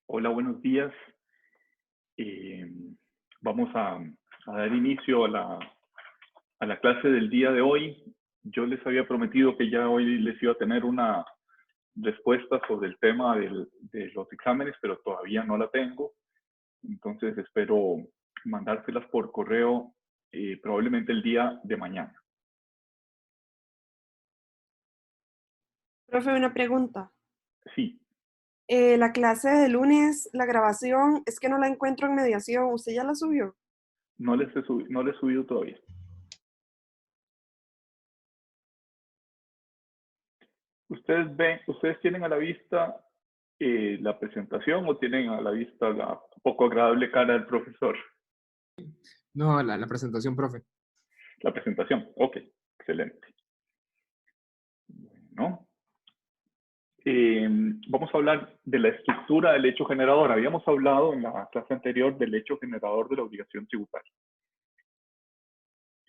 Hola, buenos días. Eh, Vamos a dar inicio a la clase del día de hoy. Yo les había prometido que ya hoy les iba a tener una respuesta sobre el tema de los exámenes, pero todavía no la tengo. Entonces espero mandárselas por correo probablemente el día de mañana. Profe, una pregunta. Sí, La clase de lunes, la grabación, es que no la encuentro en mediación. ¿Usted ya la subió? no les he subido todavía. Ustedes tienen a la vista la presentación o tienen a la vista la poco agradable cara del profesor. No, la presentación, profe. La presentación, ok, excelente. Bueno, eh, vamos a hablar de la estructura del hecho generador. Habíamos hablado en la clase anterior del hecho generador de la obligación tributaria.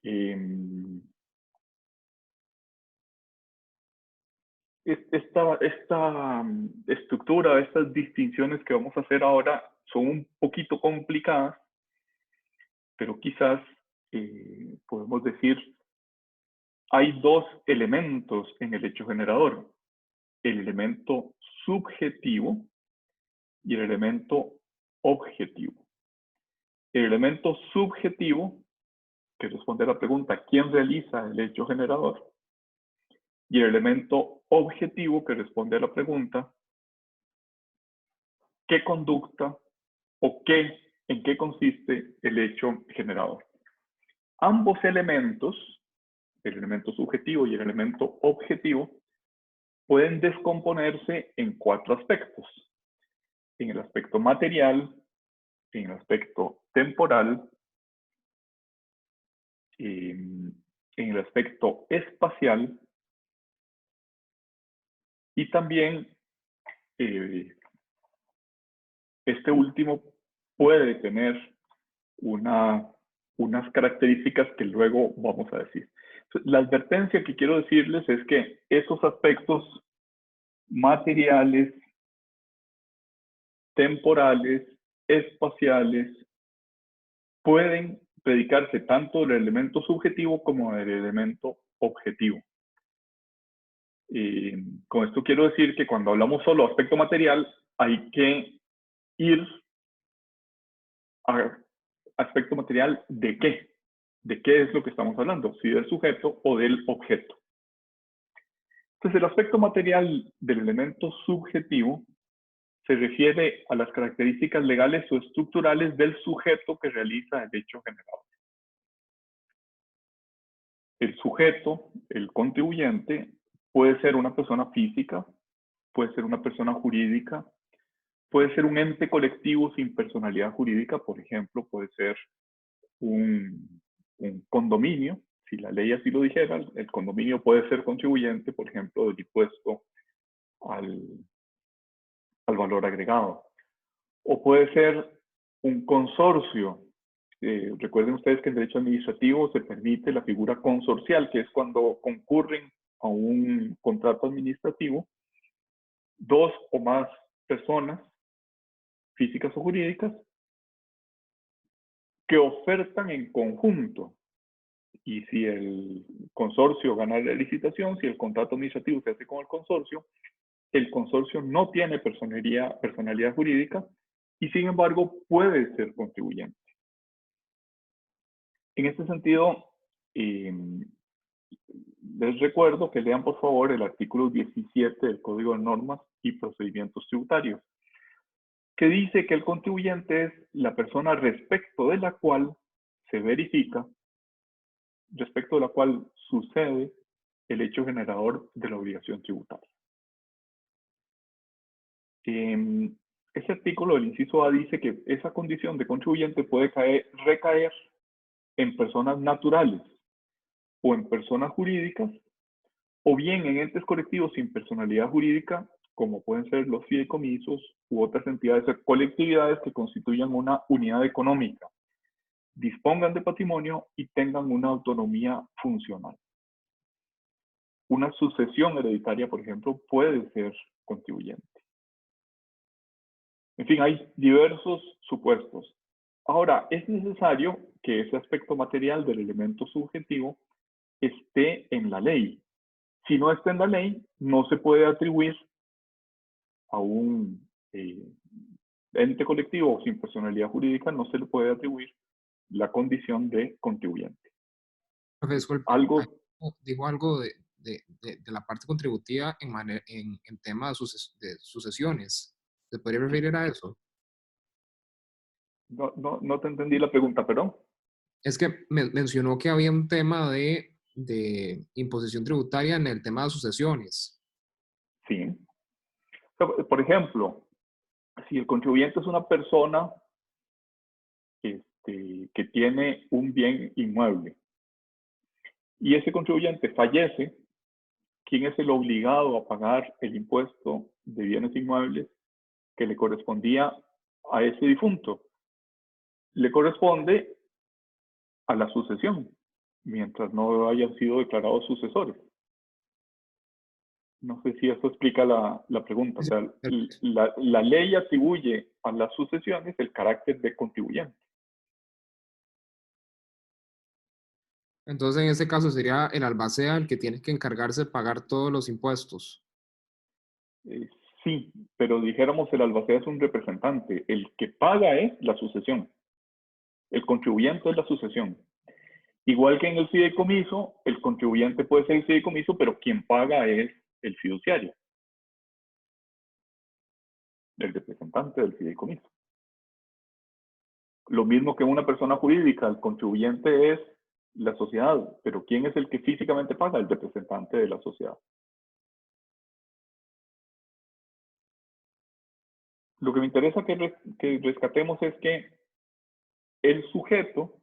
Eh, esta estructura, estas distinciones que vamos a hacer ahora son un poquito complicadas, pero quizás podemos decir, hay dos elementos en el hecho generador, el elemento subjetivo y el elemento objetivo. El elemento subjetivo, que responde a la pregunta ¿quién realiza el hecho generador? Y el elemento objetivo, que responde a la pregunta ¿qué conducta o en qué consiste el hecho generador? Ambos elementos, el elemento subjetivo y el elemento objetivo, pueden descomponerse en cuatro aspectos. En el aspecto material, en el aspecto temporal, en el aspecto espacial y también este último puede tener unas características que luego vamos a decir. La advertencia que quiero decirles es que esos aspectos materiales, temporales, espaciales, pueden predicarse tanto del elemento subjetivo como del elemento objetivo. Con esto quiero decir que cuando hablamos solo de aspecto material, hay que ir a aspecto material de qué. ¿De qué es lo que estamos hablando? Si del sujeto o del objeto. Entonces, el aspecto material del elemento subjetivo se refiere a las características legales o estructurales del sujeto que realiza el hecho generador. El sujeto, el contribuyente, puede ser una persona física, puede ser una persona jurídica, puede ser un ente colectivo sin personalidad jurídica, por ejemplo, puede ser un condominio, si la ley así lo dijera, el condominio puede ser contribuyente, por ejemplo, del impuesto al, al valor agregado. O puede ser un consorcio. Recuerden ustedes que en derecho administrativo se permite la figura consorcial, que es cuando concurren a un contrato administrativo dos o más personas, físicas o jurídicas, que ofertan en conjunto. Y si el consorcio gana la licitación, si el contrato administrativo se hace con el consorcio no tiene personalidad jurídica y sin embargo puede ser contribuyente. En este sentido, eh, les recuerdo que lean por favor el artículo 17 del Código de Normas y Procedimientos Tributarios, que dice que el contribuyente es la persona respecto de la cual se verifica, respecto de la cual sucede el hecho generador de la obligación tributaria. Ese artículo del inciso A dice que esa condición de contribuyente puede recaer en personas naturales o en personas jurídicas, o bien en entes colectivos sin personalidad jurídica, como pueden ser los fideicomisos u otras entidades o colectividades que constituyan una unidad económica, dispongan de patrimonio y tengan una autonomía funcional. Una sucesión hereditaria, por ejemplo, puede ser contribuyente. En fin, hay diversos supuestos. Ahora, es necesario que ese aspecto material del elemento subjetivo esté en la ley. Si no está en la ley, no se puede atribuir a un ente colectivo o sin personalidad jurídica, no se le puede atribuir la condición de contribuyente. Profe, disculpe, Algo, dijo algo de la parte contributiva en tema de, de sucesiones. ¿Se podría referir a eso? no te entendí la pregunta, perdón. Es que mencionó que había un tema de imposición tributaria en el tema de sucesiones. Sí. Por ejemplo, si el contribuyente es una persona que tiene un bien inmueble y ese contribuyente fallece, ¿quién es el obligado a pagar el impuesto de bienes inmuebles que le correspondía a ese difunto? Le corresponde a la sucesión, mientras no hayan sido declarados sucesores. No sé si eso explica la pregunta. O Sí, sea, perfecto. la ley atribuye a las sucesiones el carácter de contribuyente. Entonces, en ese caso sería el albacea el que tiene que encargarse de pagar todos los impuestos. Eh, sí, pero dijéramos el albacea es un representante. El que paga es la sucesión. El contribuyente es la sucesión. Igual que en el fideicomiso, el contribuyente puede ser el fideicomiso, pero quien paga es el fiduciario, el representante del fideicomiso. Lo mismo que una persona jurídica, el contribuyente es la sociedad, pero ¿quién es el que físicamente paga? El representante de la sociedad. Lo que me interesa que rescatemos es que el sujeto,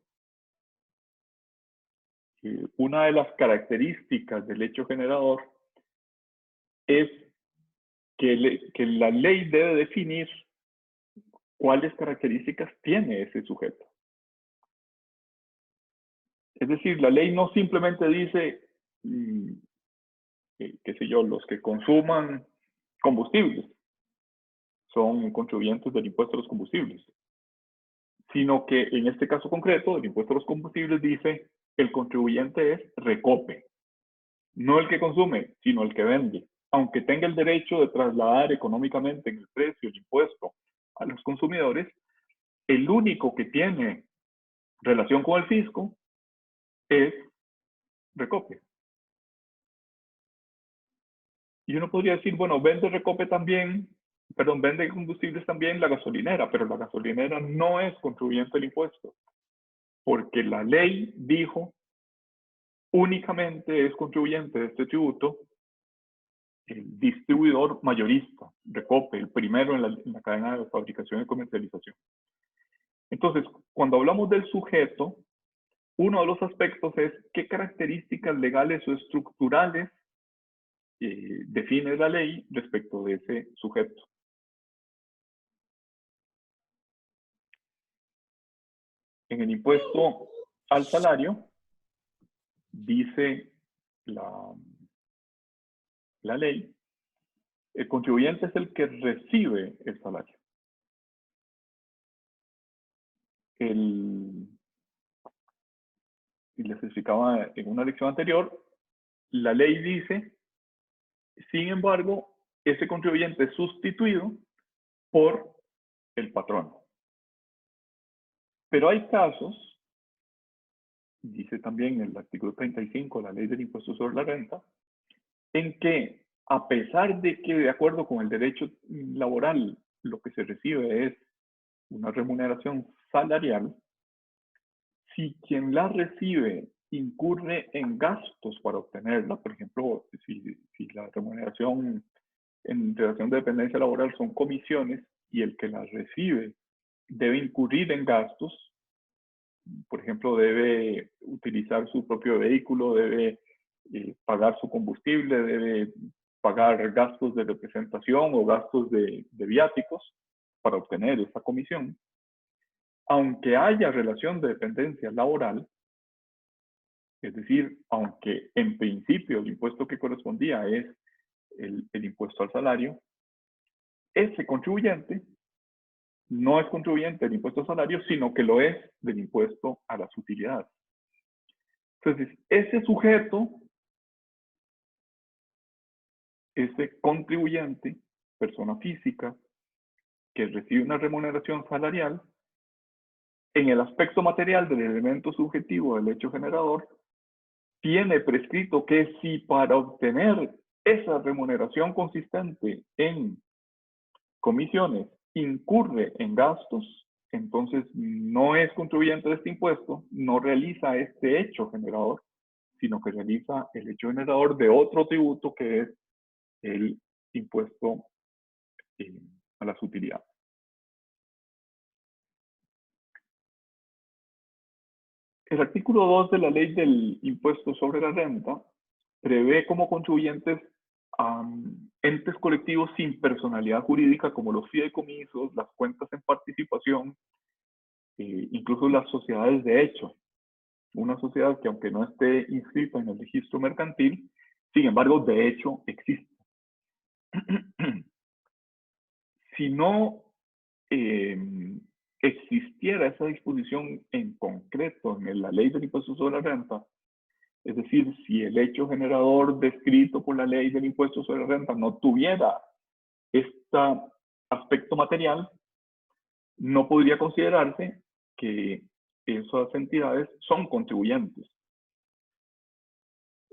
una de las características del hecho generador es que la ley debe definir cuáles características tiene ese sujeto. Es decir, la ley no simplemente dice, qué sé yo, los que consuman combustibles son contribuyentes del impuesto a los combustibles, sino que en este caso concreto, el impuesto a los combustibles dice el contribuyente es Recope, no el que consume, sino el que vende, aunque tenga el derecho de trasladar económicamente en el precio el impuesto a los consumidores, el único que tiene relación con el fisco es Recope. Y uno podría decir, bueno, vende Recope también, perdón, vende combustibles también la gasolinera, pero la gasolinera no es contribuyente del impuesto, porque la ley dijo únicamente es contribuyente de este tributo el distribuidor mayorista, Recope, el primero en la cadena de fabricación y comercialización. Entonces, cuando hablamos del sujeto, uno de los aspectos es qué características legales o estructurales define la ley respecto de ese sujeto. En el impuesto al salario, dice la ley, el contribuyente es el que recibe el salario. Y les explicaba en una lección anterior, la ley dice, sin embargo, ese contribuyente es sustituido por el patrono. Pero hay casos, dice también el artículo 35 de la ley del impuesto sobre la renta, en que a pesar de que de acuerdo con el derecho laboral lo que se recibe es una remuneración salarial, si quien la recibe incurre en gastos para obtenerla, por ejemplo, si la remuneración en relación de dependencia laboral son comisiones y el que las recibe debe incurrir en gastos, por ejemplo, debe utilizar su propio vehículo, debe pagar su combustible, debe pagar gastos de representación o gastos de viáticos para obtener esa comisión, aunque haya relación de dependencia laboral, es decir, aunque en principio el impuesto que correspondía es el impuesto al salario, ese contribuyente no es contribuyente del impuesto a salario, sino que lo es del impuesto a las utilidades. Entonces, ese sujeto, ese contribuyente, persona física, que recibe una remuneración salarial, en el aspecto material del elemento subjetivo del hecho generador, tiene prescrito que si para obtener esa remuneración consistente en comisiones incurre en gastos, entonces no es contribuyente de este impuesto, no realiza este hecho generador, sino que realiza el hecho generador de otro tributo que es el impuesto a las utilidades. El artículo 2 de la ley del impuesto sobre la renta prevé como contribuyentes a entes colectivos sin personalidad jurídica como los fideicomisos, las cuentas en participación, incluso las sociedades de hecho. Una sociedad que aunque no esté inscrita en el registro mercantil, sin embargo, de hecho existe. Si no existiera esa disposición en concreto en la ley del impuesto sobre la renta, es decir, si el hecho generador descrito por la ley del impuesto sobre la renta no tuviera este aspecto material, no podría considerarse que esas entidades son contribuyentes.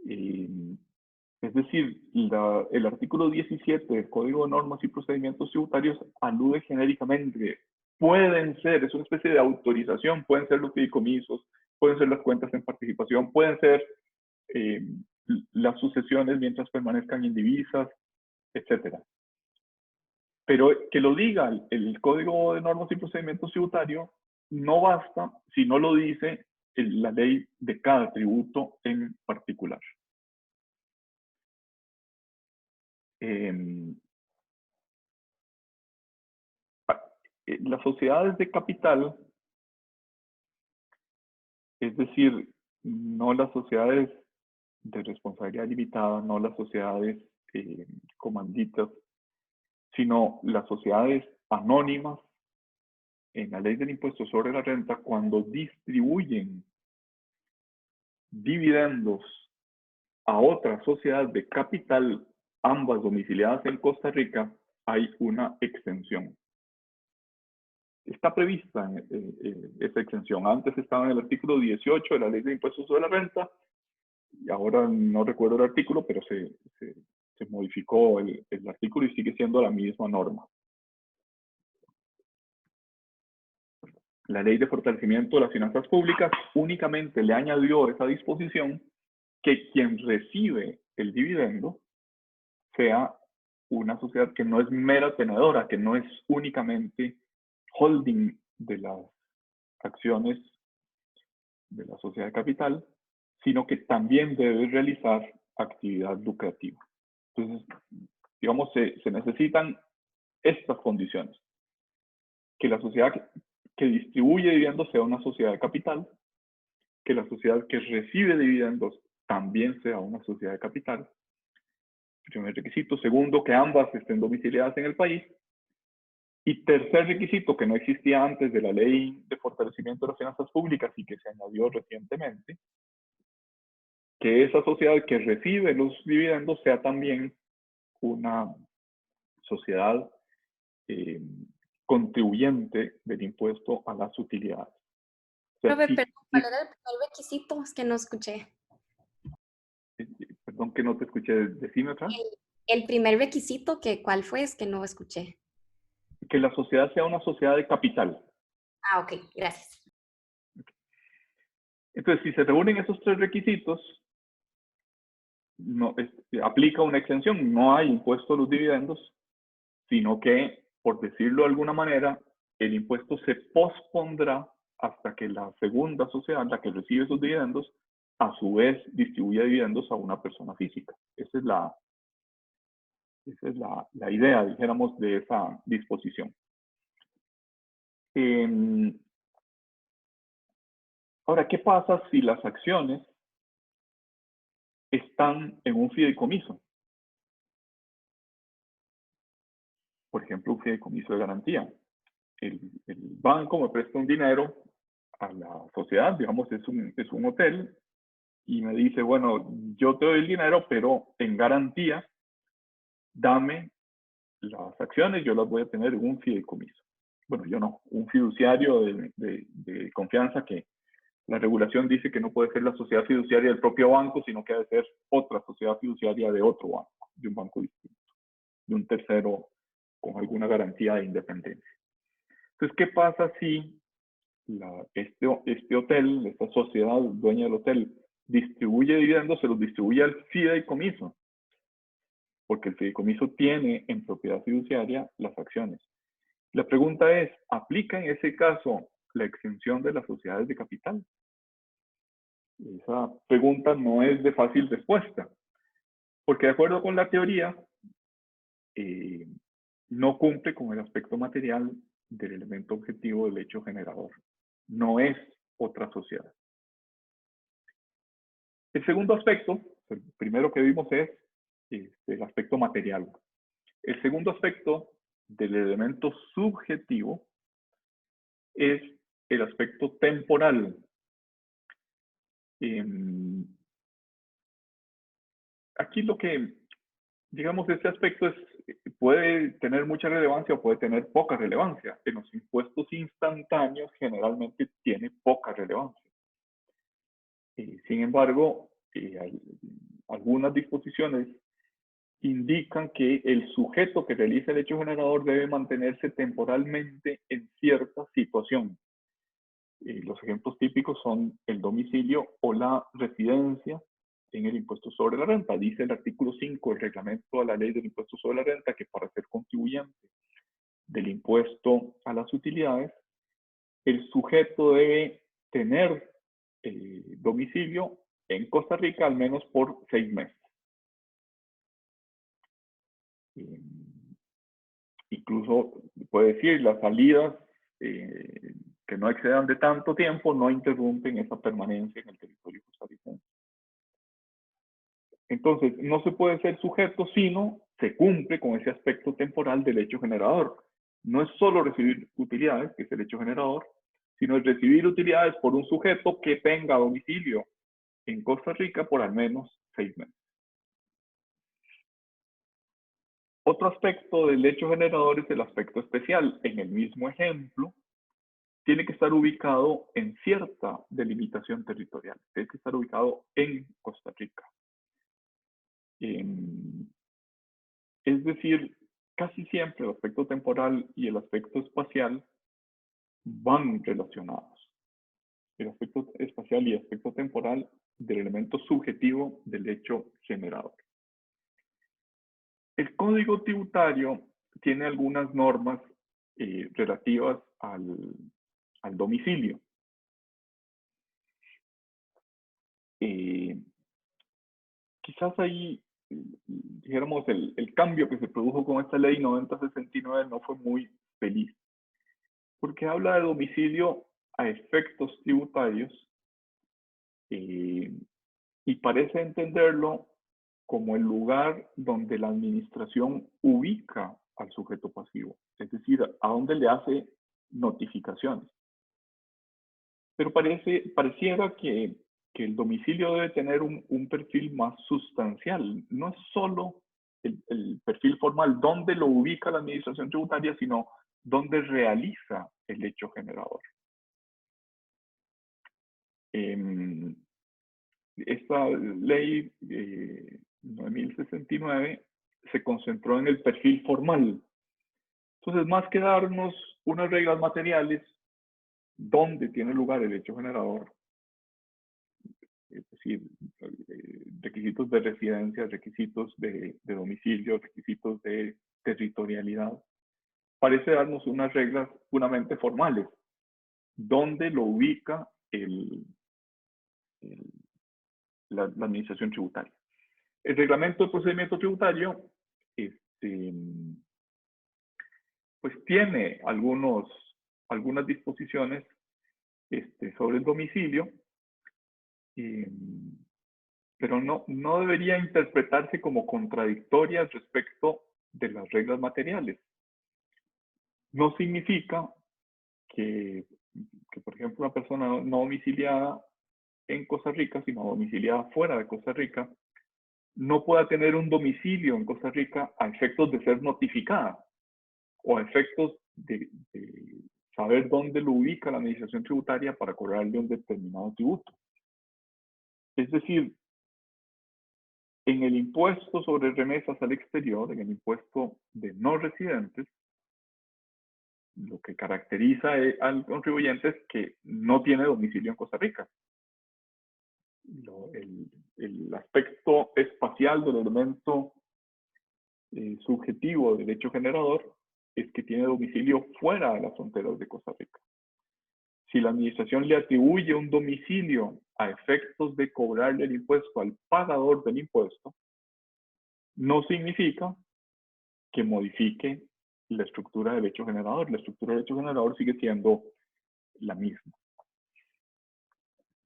Es decir, el artículo 17 del Código de Normas y Procedimientos Tributarios alude genéricamente. Pueden ser, es una especie de autorización, pueden ser los fideicomisos, pueden ser las cuentas en participación, pueden ser las sucesiones mientras permanezcan indivisas, etc. Pero que lo diga el Código de Normas y Procedimientos Tributarios no basta si no lo dice la ley de cada tributo en particular. Las sociedades de capital, es decir, no las sociedades de responsabilidad limitada, no las sociedades comanditas, sino las sociedades anónimas en la ley del impuesto sobre la renta, cuando distribuyen dividendos a otra sociedad de capital, ambas domiciliadas en Costa Rica, hay una exención. Está prevista esa exención. Antes estaba en el artículo 18 de la ley de impuestos sobre la renta, y ahora no recuerdo el artículo, pero se modificó el artículo y sigue siendo la misma norma. La ley de fortalecimiento de las finanzas públicas únicamente le añadió esa disposición que quien recibe el dividendo sea una sociedad que no es mera tenedora, que no es únicamente holding de las acciones de la sociedad de capital, sino que también debe realizar actividad lucrativa. Entonces, digamos, se necesitan estas condiciones. Que la sociedad que distribuye dividendos sea una sociedad de capital, que la sociedad que recibe dividendos también sea una sociedad de capital. Primer requisito. Segundo, que ambas estén domiciliadas en el país. Y tercer requisito, que no existía antes de la ley de fortalecimiento de las finanzas públicas y que se añadió recientemente, que esa sociedad que recibe los dividendos sea también una sociedad contribuyente del impuesto a las utilidades. O sea, Profe, perdón, ¿cuál era el primer requisito? Es que no escuché. Perdón que no te escuché, decime otra. El primer requisito, ¿cuál fue? Es que no escuché. Que la sociedad sea una sociedad de capital. Ah, ok, gracias. Entonces, si se reúnen esos tres requisitos, no, aplica una exención. No hay impuesto a los dividendos, sino que, por decirlo de alguna manera, el impuesto se pospondrá hasta que la segunda sociedad, la que recibe esos dividendos, a su vez distribuya dividendos a una persona física. Esa es la idea, dijéramos, de esa disposición. Ahora, ¿qué pasa si las acciones están en un fideicomiso? Por ejemplo, un fideicomiso de garantía. el banco me presta un dinero a la sociedad, digamos, es un hotel, y me dice, bueno, yo te doy el dinero, pero en garantía, dame las acciones, yo las voy a tener en un fideicomiso. Bueno, yo no, un fiduciario de confianza que la regulación dice que no puede ser la sociedad fiduciaria del propio banco, sino que debe ser otra sociedad fiduciaria de otro banco, de un banco distinto, de un tercero con alguna garantía de independencia. Entonces, ¿qué pasa si este hotel, esta sociedad dueña del hotel, distribuye dividendos, se los distribuye al fideicomiso? Porque el fideicomiso tiene en propiedad fiduciaria las acciones. La pregunta es, ¿aplica en ese caso la exención de las sociedades de capital? Esa pregunta no es de fácil respuesta, porque de acuerdo con la teoría, no cumple con el aspecto material del elemento objetivo del hecho generador. No es otra sociedad. El segundo aspecto, el primero que vimos es el aspecto material. El segundo aspecto del elemento subjetivo es el aspecto temporal. Aquí lo que, digamos, este aspecto puede tener mucha relevancia o puede tener poca relevancia. En los impuestos instantáneos generalmente tiene poca relevancia. Sin embargo, algunas disposiciones indican que el sujeto que realiza el hecho generador debe mantenerse temporalmente en cierta situación. Los ejemplos típicos son el domicilio o la residencia en el impuesto sobre la renta. Dice el artículo 5 del reglamento de la ley del impuesto sobre la renta que para ser contribuyente del impuesto a las utilidades, el sujeto debe tener domicilio en Costa Rica al menos por 6 meses. Incluso puede decir las salidas que no excedan de tanto tiempo no interrumpen esa permanencia en el territorio costarricense. Entonces, no se puede ser sujeto sino se cumple con ese aspecto temporal del hecho generador. No es solo recibir utilidades, que es el hecho generador, sino es recibir utilidades por un sujeto que tenga domicilio en Costa Rica por al menos 6 meses. Otro aspecto del hecho generador es el aspecto especial. En el mismo ejemplo, tiene que estar ubicado en cierta delimitación territorial. Tiene que estar ubicado en Costa Rica. Es decir, casi siempre el aspecto temporal y el aspecto espacial van relacionados. El aspecto espacial y el aspecto temporal del elemento subjetivo del hecho generador. El Código Tributario tiene algunas normas relativas al domicilio. Quizás ahí, dijéramos, el cambio que se produjo con esta ley 9069 no fue muy feliz, porque habla de domicilio a efectos tributarios y parece entenderlo como el lugar donde la administración ubica al sujeto pasivo, es decir, a donde le hace notificaciones. Pero pareciera que el domicilio debe tener un perfil más sustancial. No es solo el perfil formal, donde lo ubica la administración tributaria, sino donde realiza el hecho generador. Esta ley 9069 se concentró en el perfil formal. Entonces, más que darnos unas reglas materiales, ¿dónde tiene lugar el hecho generador? Es decir, requisitos de residencia, requisitos de domicilio, requisitos de territorialidad. Parece darnos unas reglas puramente formales. ¿Dónde lo ubica la administración tributaria? El reglamento de procedimiento tributario pues tiene algunas disposiciones sobre el domicilio, pero no debería interpretarse como contradictorias respecto de las reglas materiales. No significa que, por ejemplo, una persona no domiciliada en Costa Rica, sino domiciliada fuera de Costa Rica, no pueda tener un domicilio en Costa Rica a efectos de ser notificada o a efectos de saber dónde lo ubica la administración tributaria para cobrarle un determinado tributo. Es decir, en el impuesto sobre remesas al exterior, en el impuesto de no residentes, lo que caracteriza al contribuyente es que no tiene domicilio en Costa Rica. El aspecto espacial del elemento subjetivo del hecho generador es que tiene domicilio fuera de las fronteras de Costa Rica. Si la administración le atribuye un domicilio a efectos de cobrarle el impuesto al pagador del impuesto, no significa que modifique la estructura del hecho generador. La estructura del hecho generador sigue siendo la misma.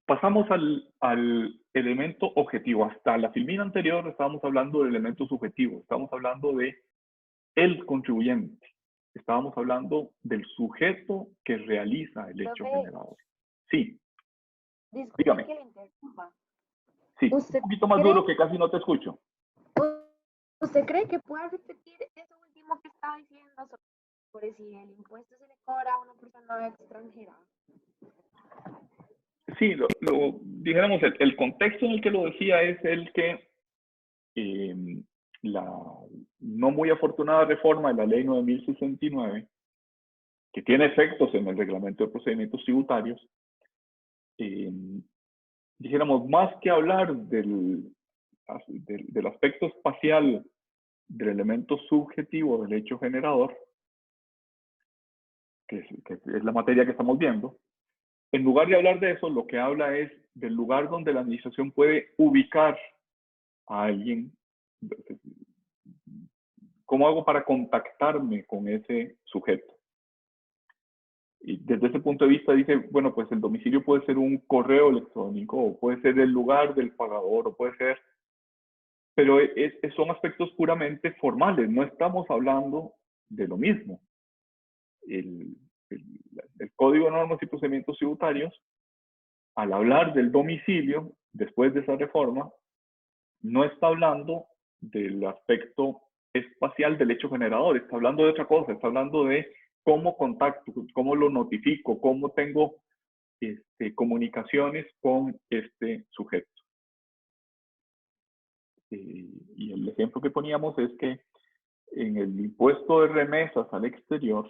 Pasamos al elemento objetivo. Hasta la filmina anterior estábamos hablando del elemento subjetivo. Estábamos hablando de el contribuyente. Estábamos hablando del sujeto que realiza el hecho generador. Sí. Disculpe Dígame. que le interrumpa. Sí, un poquito más duro que casi no te escucho. ¿Usted cree que pueda repetir eso último que estaba diciendo sobre si el impuesto se le cobra a una persona extranjera? Sí, dijéramos, el contexto en el que lo decía es el que la no muy afortunada reforma de la ley 9069, que tiene efectos en el reglamento de procedimientos tributarios, dijéramos, más que hablar del aspecto espacial del elemento subjetivo del hecho generador, que es la materia que estamos viendo, en lugar de hablar de eso, lo que habla es del lugar donde la administración puede ubicar a alguien. ¿Cómo hago para contactarme con ese sujeto? Y desde ese punto de vista dice, bueno, pues el domicilio puede ser un correo electrónico, o puede ser el lugar del pagador, o puede ser... Pero son aspectos puramente formales, no estamos hablando de lo mismo. El Código de Normas y Procedimientos Tributarios, al hablar del domicilio, después de esa reforma, no está hablando del aspecto espacial del hecho generador, está hablando de otra cosa, está hablando de cómo contacto, cómo lo notifico, cómo tengo comunicaciones con este sujeto. Y el ejemplo que poníamos es que en el impuesto de remesas al exterior,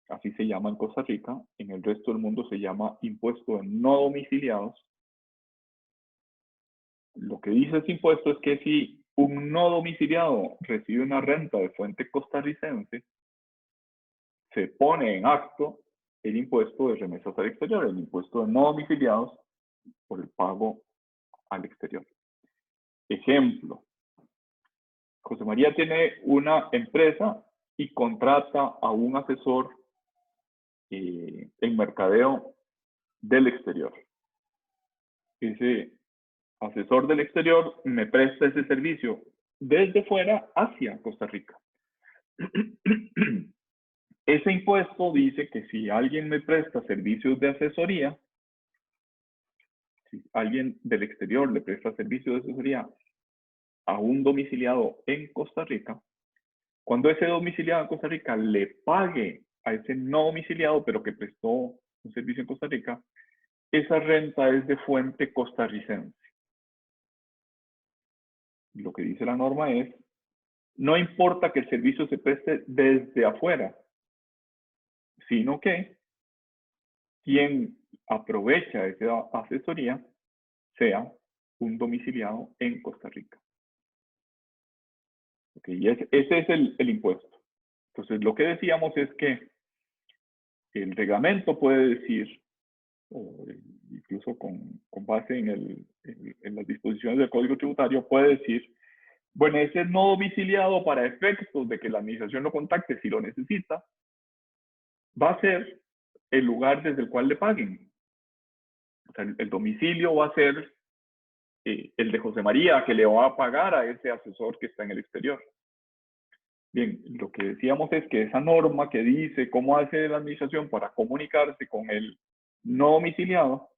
así se llama en Costa Rica, en el resto del mundo se llama impuesto de no domiciliados. Lo que dice ese impuesto es que si un no domiciliado recibe una renta de fuente costarricense, se pone en acto el impuesto de remesas al exterior, el impuesto de no domiciliados por el pago al exterior. Ejemplo, José María tiene una empresa y contrata a un asesor en mercadeo del exterior. Ese asesor del exterior me presta ese servicio desde fuera hacia Costa Rica. Ese impuesto dice que si alguien me presta servicios de asesoría, si alguien del exterior le presta servicios de asesoría a un domiciliado en Costa Rica, cuando ese domiciliado en Costa Rica le pague a ese no domiciliado, pero que prestó un servicio en Costa Rica, esa renta es de fuente costarricense. Lo que dice la norma es, no importa que el servicio se preste desde afuera, sino que quien aprovecha esa asesoría sea un domiciliado en Costa Rica. Okay, y ese es el impuesto. Entonces, lo que decíamos es que el reglamento puede decir, o incluso con base en las disposiciones del Código Tributario, puede decir, bueno, ese no domiciliado para efectos de que la administración lo contacte si lo necesita, va a ser el lugar desde el cual le paguen. O sea, el domicilio va a ser el de José María, que le va a pagar a ese asesor que está en el exterior. Bien, lo que decíamos es que esa norma que dice cómo hace la administración para comunicarse con el no domiciliado,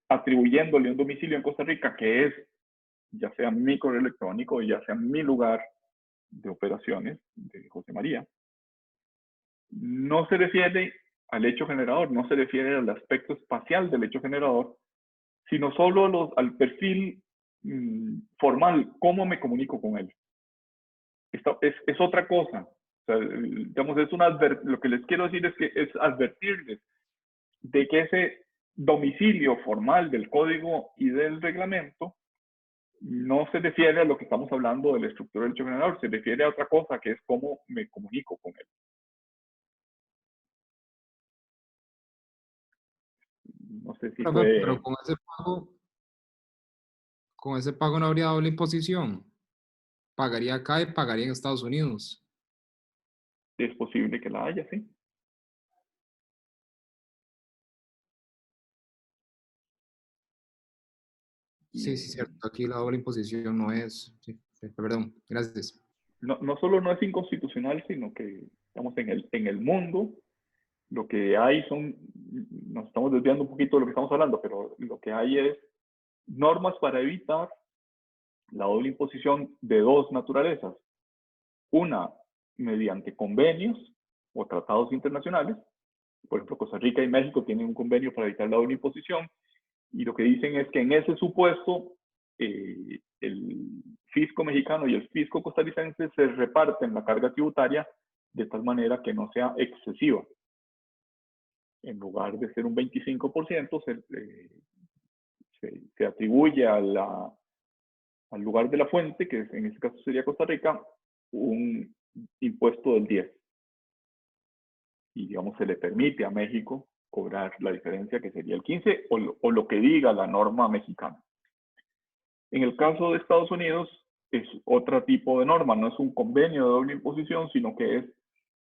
atribuyéndole un domicilio en Costa Rica que es ya sea mi correo electrónico, ya sea mi lugar de operaciones de José María, no se refiere al hecho generador, no se refiere al aspecto espacial del hecho generador, sino solo al perfil formal, cómo me comunico con él. Esto es otra cosa. O sea, digamos, lo que les quiero decir es que es advertirles de que ese domicilio formal del código y del reglamento no se refiere a lo que estamos hablando de la estructura del hecho generador, se refiere a otra cosa que es cómo me comunico con él. No sé si Profe, pero fue... con ese pago no habría doble imposición. Pagaría acá y pagaría en Estados Unidos. Es posible que la haya, sí. Sí, sí, cierto. Aquí la doble imposición no es. Sí, sí, perdón, gracias. No solo no es inconstitucional, sino que, estamos en el mundo, lo que hay nos estamos desviando un poquito de lo que estamos hablando, pero lo que hay es normas para evitar la doble imposición de dos naturalezas. Una, mediante convenios o tratados internacionales. Por ejemplo, Costa Rica y México tienen un convenio para evitar la doble imposición, y lo que dicen es que en ese supuesto el fisco mexicano y el fisco costarricense se reparten la carga tributaria de tal manera que no sea excesiva. En lugar de ser un 25%, se atribuye al lugar de la fuente, que en este caso sería Costa Rica, un impuesto del 10%. Y, digamos, se le permite a México cobrar la diferencia, que sería el 15%, o lo que diga la norma mexicana. En el caso de Estados Unidos, es otro tipo de norma, no es un convenio de doble imposición, sino que es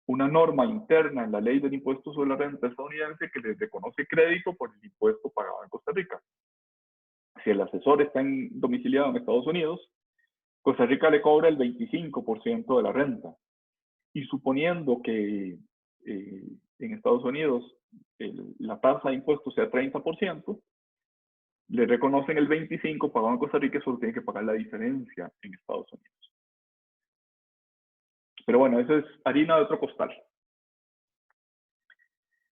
una norma interna en la ley del impuesto sobre la renta estadounidense que les reconoce crédito por el impuesto pagado en Costa Rica. Si el asesor está domiciliado en Estados Unidos, Costa Rica le cobra el 25% de la renta. Y suponiendo que en Estados Unidos la tasa de impuestos sea 30%, le reconocen el 25% pagado en Costa Rica y solo tiene que pagar la diferencia en Estados Unidos. Pero bueno, eso es harina de otro costal.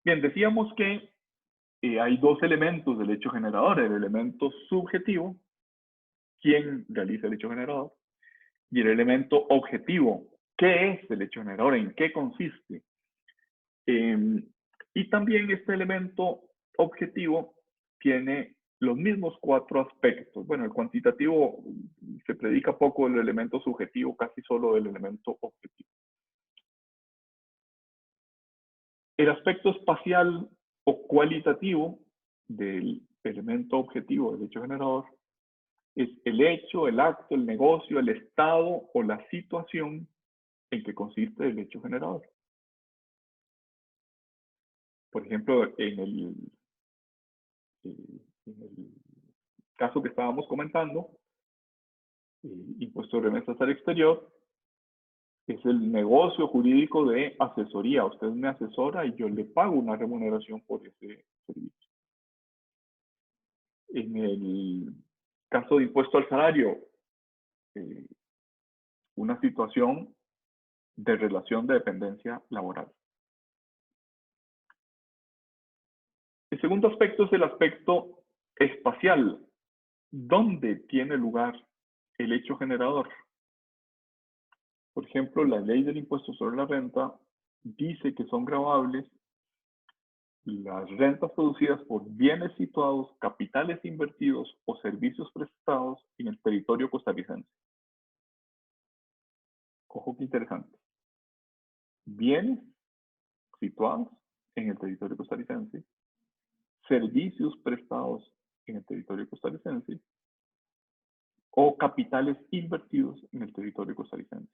Bien, decíamos que hay dos elementos del hecho generador, el elemento subjetivo, quién realiza el hecho generador, y el elemento objetivo, qué es el hecho generador, en qué consiste. Y también este elemento objetivo tiene los mismos cuatro aspectos. Bueno, el cuantitativo se predica poco del elemento subjetivo, casi solo del elemento objetivo. El aspecto espacial o cualitativo del elemento objetivo del hecho generador es el hecho, el acto, el negocio, el estado o la situación en que consiste el hecho generador. Por ejemplo, en el caso que estábamos comentando, impuesto de remesas al exterior, es el negocio jurídico de asesoría. Usted me asesora y yo le pago una remuneración por ese servicio. En el caso de impuesto al salario, una situación de relación de dependencia laboral. El segundo aspecto es el aspecto espacial. ¿Dónde tiene lugar el hecho generador? Por ejemplo, la ley del impuesto sobre la renta dice que son gravables las rentas producidas por bienes situados, capitales invertidos o servicios prestados en el territorio costarricense. Ojo que interesante. Bienes situados en el territorio costarricense, servicios prestados en el territorio costarricense o capitales invertidos en el territorio costarricense.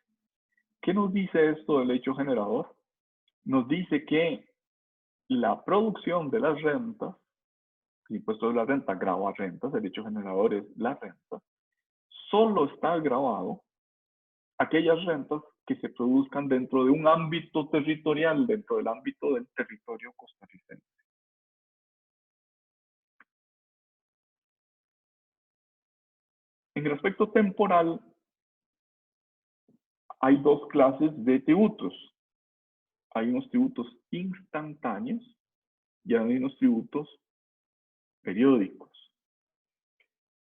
¿Qué nos dice esto del hecho generador? Nos dice que la producción de las rentas, el impuesto de la renta grava rentas, el hecho generador es la renta, solo está grabado aquellas rentas que se produzcan dentro de un ámbito territorial, dentro del ámbito del territorio costarricense. En el aspecto temporal, hay dos clases de tributos. Hay unos tributos instantáneos y hay unos tributos periódicos.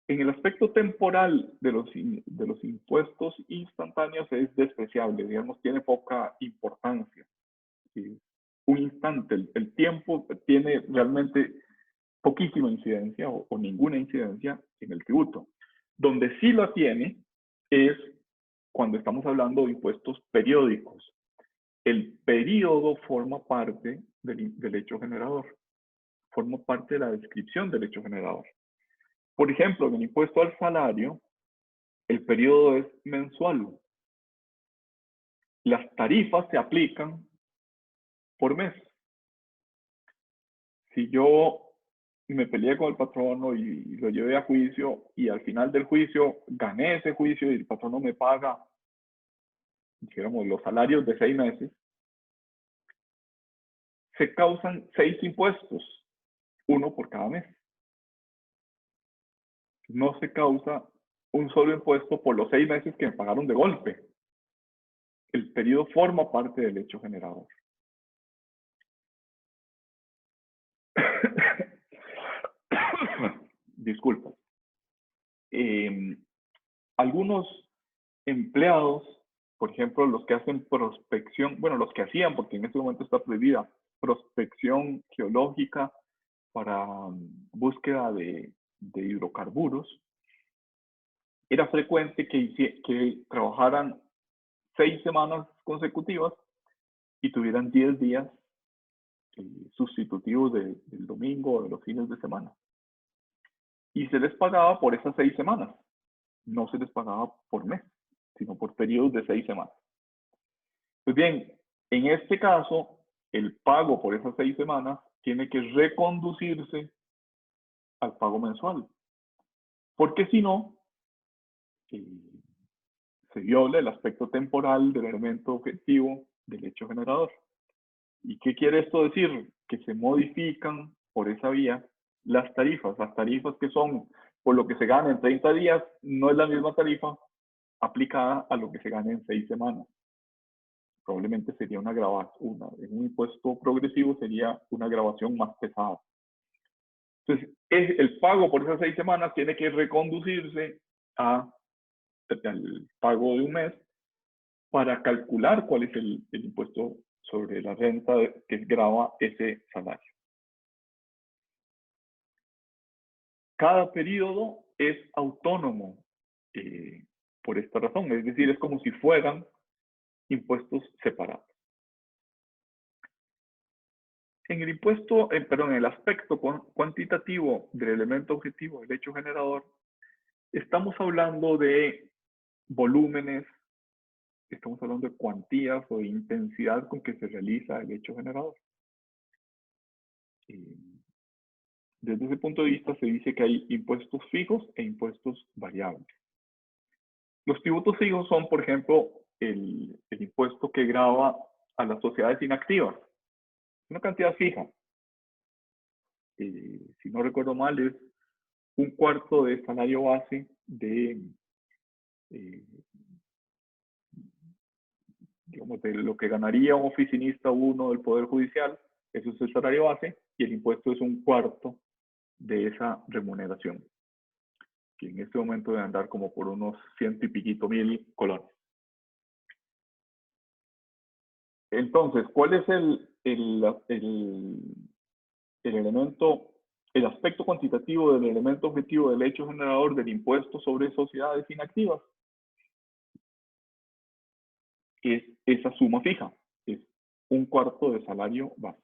En el aspecto temporal de los impuestos instantáneos es despreciable, digamos, tiene poca importancia. ¿Sí? Un instante, el tiempo tiene realmente poquísima incidencia o ninguna incidencia en el tributo. Donde sí la tiene es cuando estamos hablando de impuestos periódicos. El periodo forma parte del hecho generador, forma parte de la descripción del hecho generador. Por ejemplo, en el impuesto al salario, el periodo es mensual. Las tarifas se aplican por mes. Si yo me peleé con el patrono y lo llevé a juicio y al final del juicio gané ese juicio y el patrono me paga, dijéramos, los salarios de 6 meses, se causan 6 impuestos, uno por cada mes. No se causa un solo impuesto por los 6 meses que me pagaron de golpe. El periodo forma parte del hecho generador. Disculpa. Algunos empleados, por ejemplo, los que hacen prospección, bueno, los que hacían, porque en este momento está prohibida, prospección geológica para búsqueda de hidrocarburos, era frecuente que trabajaran 6 semanas consecutivas y tuvieran 10 días sustitutivos del domingo o de los fines de semana. Y se les pagaba por esas 6 semanas. No se les pagaba por mes, sino por periodos de 6 semanas. Pues bien, en este caso, el pago por esas 6 semanas tiene que reconducirse al pago mensual. Porque si no, se viola el aspecto temporal del elemento objetivo del hecho generador. ¿Y qué quiere esto decir? Que se modifican por esa vía las tarifas. Las tarifas que son por lo que se gana en 30 días no es la misma tarifa aplicada a lo que se gana en 6 semanas. Probablemente sería una grabación, en un impuesto progresivo sería una grabación más pesada. Entonces, el pago por esas 6 semanas tiene que reconducirse al pago de un mes para calcular cuál es el impuesto sobre la renta que grava ese salario. Cada periodo es autónomo por esta razón, es decir, es como si fueran impuestos separados. En el impuesto, perdón, en el aspecto cuantitativo del elemento objetivo del hecho generador, estamos hablando de volúmenes, estamos hablando de cuantías o de intensidad con que se realiza el hecho generador. Desde ese punto de vista se dice que hay impuestos fijos e impuestos variables. Los tributos fijos son, por ejemplo, el impuesto que grava a las sociedades inactivas. Una cantidad fija. Si no recuerdo mal, es 1/4 de salario base digamos, de lo que ganaría un oficinista uno del Poder Judicial. Eso es el salario base y el impuesto es 1/4 de esa remuneración, que en este momento debe andar como por unos 100 y piquito mil colones. Entonces, ¿cuál es el elemento, el aspecto cuantitativo del elemento objetivo del hecho generador del impuesto sobre sociedades inactivas? Es esa suma fija, es 1/4 de salario base.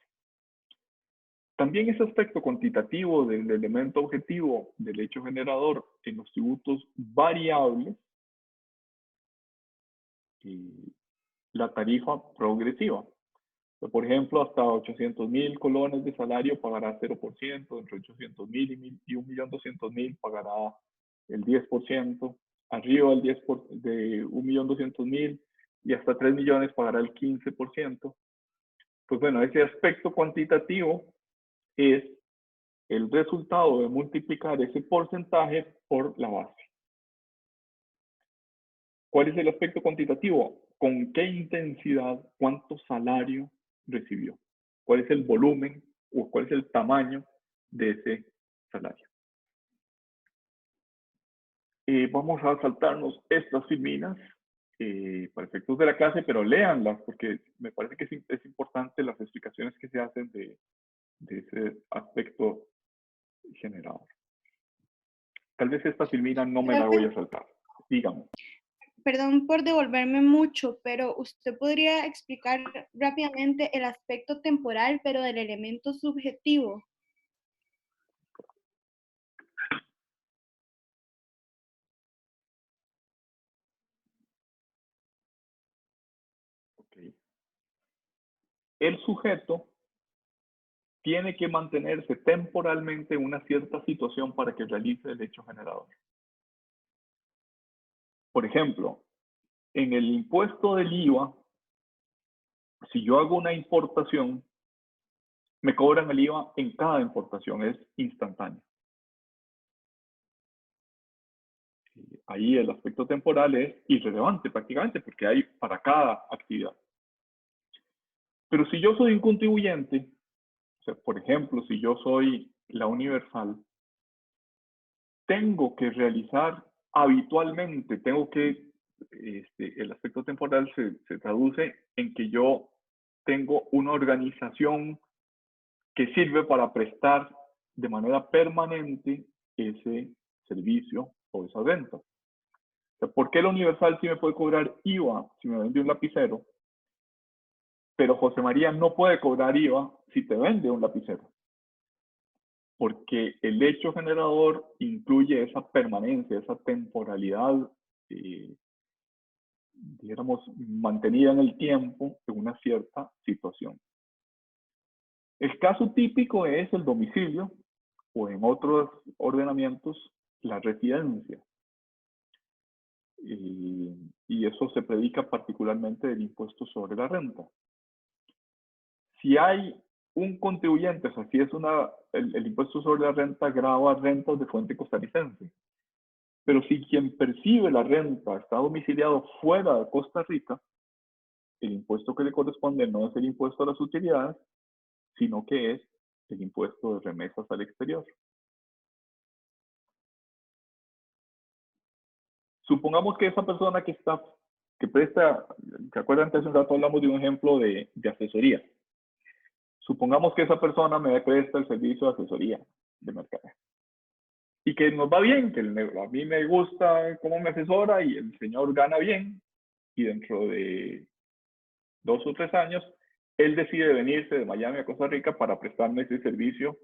También ese aspecto cuantitativo del elemento objetivo del hecho generador en los tributos variables y la tarifa progresiva. Por ejemplo, hasta 800.000 colones de salario pagará 0%, entre 800.000 y 1.200.000 pagará el 10%, arriba del 10 de 1.200.000 y hasta 3 millones pagará el 15%. Pues bueno, ese aspecto cuantitativo es el resultado de multiplicar ese porcentaje por la base. ¿Cuál es el aspecto cuantitativo? ¿Con qué intensidad, cuánto salario recibió? ¿Cuál es el volumen o cuál es el tamaño de ese salario? Vamos a saltarnos estas filminas para efectos de la clase, pero léanlas porque me parece que es importante las explicaciones que se hacen de ese aspecto generador. Tal vez esta filmina no me la voy a saltar. Dígame. Perdón por devolverme mucho, pero usted podría explicar rápidamente el aspecto temporal, pero del elemento subjetivo. Okay. El sujeto tiene que mantenerse temporalmente en una cierta situación para que realice el hecho generador. Por ejemplo, en el impuesto del IVA, si yo hago una importación, me cobran el IVA en cada importación, es instantáneo. Ahí el aspecto temporal es irrelevante prácticamente porque hay para cada actividad. Pero si yo soy un contribuyente, o sea, por ejemplo, si yo soy la Universal, tengo que realizar habitualmente, el aspecto temporal se traduce en que yo tengo una organización que sirve para prestar de manera permanente ese servicio o esa renta. O sea, ¿por qué la Universal sí me puede cobrar IVA si me vende un lapicero, pero José María no puede cobrar IVA si te vende un lapicero? Porque el hecho generador incluye esa permanencia, esa temporalidad, digamos, mantenida en el tiempo en una cierta situación. El caso típico es el domicilio o en otros ordenamientos la residencia. Y eso se predica particularmente del impuesto sobre la renta. Si hay un contribuyente, o sea, si es el impuesto sobre la renta grava rentas de fuente costarricense, pero si quien percibe la renta está domiciliado fuera de Costa Rica, el impuesto que le corresponde no es el impuesto a las utilidades, sino que es el impuesto de remesas al exterior. Supongamos que esa persona que presta, ¿se acuerdan que hace un rato hablamos de un ejemplo de asesoría? Supongamos que esa persona me presta el servicio de asesoría de mercadeo. Y que nos va bien, que a mí me gusta cómo me asesora y el señor gana bien. Y dentro de 2 o 3 años, él decide venirse de Miami a Costa Rica para prestarme ese servicio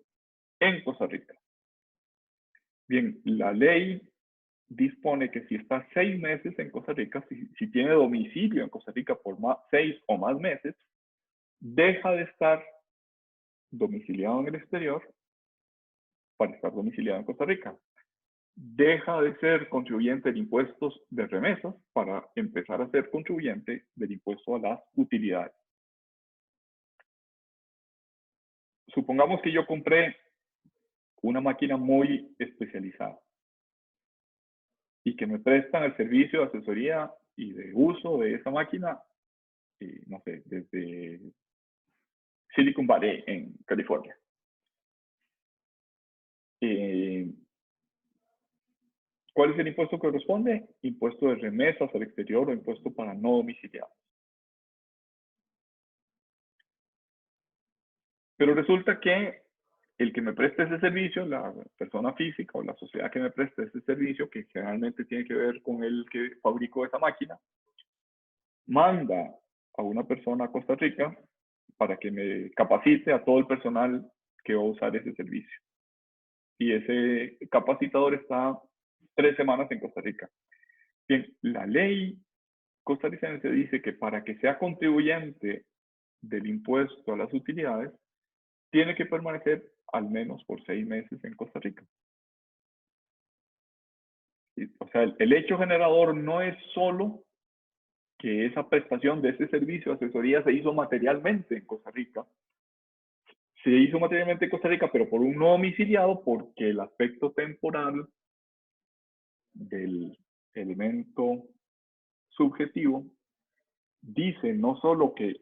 en Costa Rica. Bien, la ley dispone que si está 6 meses en Costa Rica, si tiene domicilio en Costa Rica por 6 o más meses, deja de estar domiciliado en el exterior para estar domiciliado en Costa Rica. Deja de ser contribuyente de impuestos de remesas para empezar a ser contribuyente del impuesto a las utilidades. Supongamos que yo compré una máquina muy especializada y que me prestan el servicio de asesoría y de uso de esa máquina, no sé, desde Silicon Valley en California. ¿Cuál es el impuesto que corresponde? Impuesto de remesas al exterior o impuesto para no domiciliados. Pero resulta que el que me preste ese servicio, la persona física o la sociedad que me preste ese servicio, que generalmente tiene que ver con el que fabricó esa máquina, manda a una persona a Costa Rica para que me capacite a todo el personal que va a usar ese servicio. Y ese capacitador está 3 semanas en Costa Rica. Bien, la ley costarricense dice que para que sea contribuyente del impuesto a las utilidades, tiene que permanecer al menos por 6 meses en Costa Rica. O sea, el hecho generador no es solo que esa prestación de ese servicio de asesoría se hizo materialmente en Costa Rica. Se hizo materialmente en Costa Rica, pero por un no domiciliado, porque el aspecto temporal del elemento subjetivo dice no solo que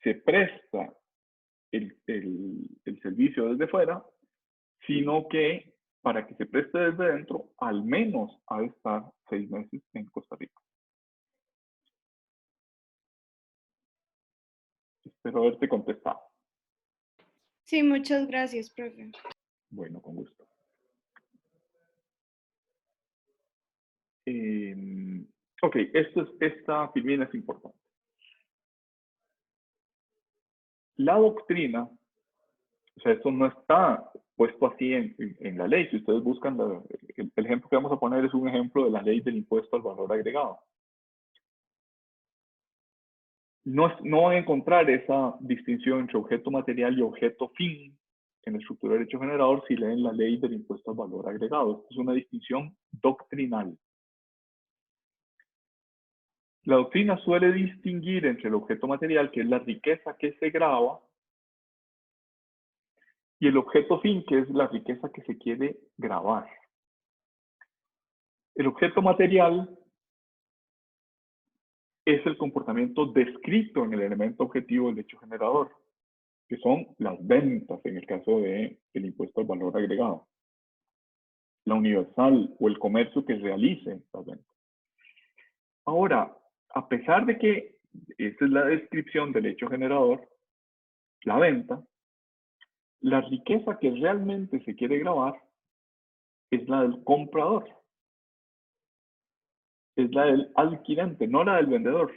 se presta el servicio desde fuera, sino que para que se preste desde dentro, al menos ha de estar 6 meses en Costa Rica. Espero haberte contestado. Sí, muchas gracias, profe. Bueno, con gusto. Ok, esta filmina es importante. La doctrina, o sea, esto no está puesto así en la ley. Si ustedes buscan, el ejemplo que vamos a poner es un ejemplo de la ley del impuesto al valor agregado. No van a encontrar esa distinción entre objeto material y objeto fin en la estructura de derecho generador si leen la ley del impuesto al valor agregado. Esta es una distinción doctrinal. La doctrina suele distinguir entre el objeto material, que es la riqueza que se grava, y el objeto fin, que es la riqueza que se quiere gravar. El objeto material es el comportamiento descrito en el elemento objetivo del hecho generador, que son las ventas en el caso del impuesto al valor agregado, la universal o el comercio que realice las ventas. Ahora, a pesar de que esta es la descripción del hecho generador, la venta, la riqueza que realmente se quiere gravar es la del comprador, es la del adquirente, no la del vendedor,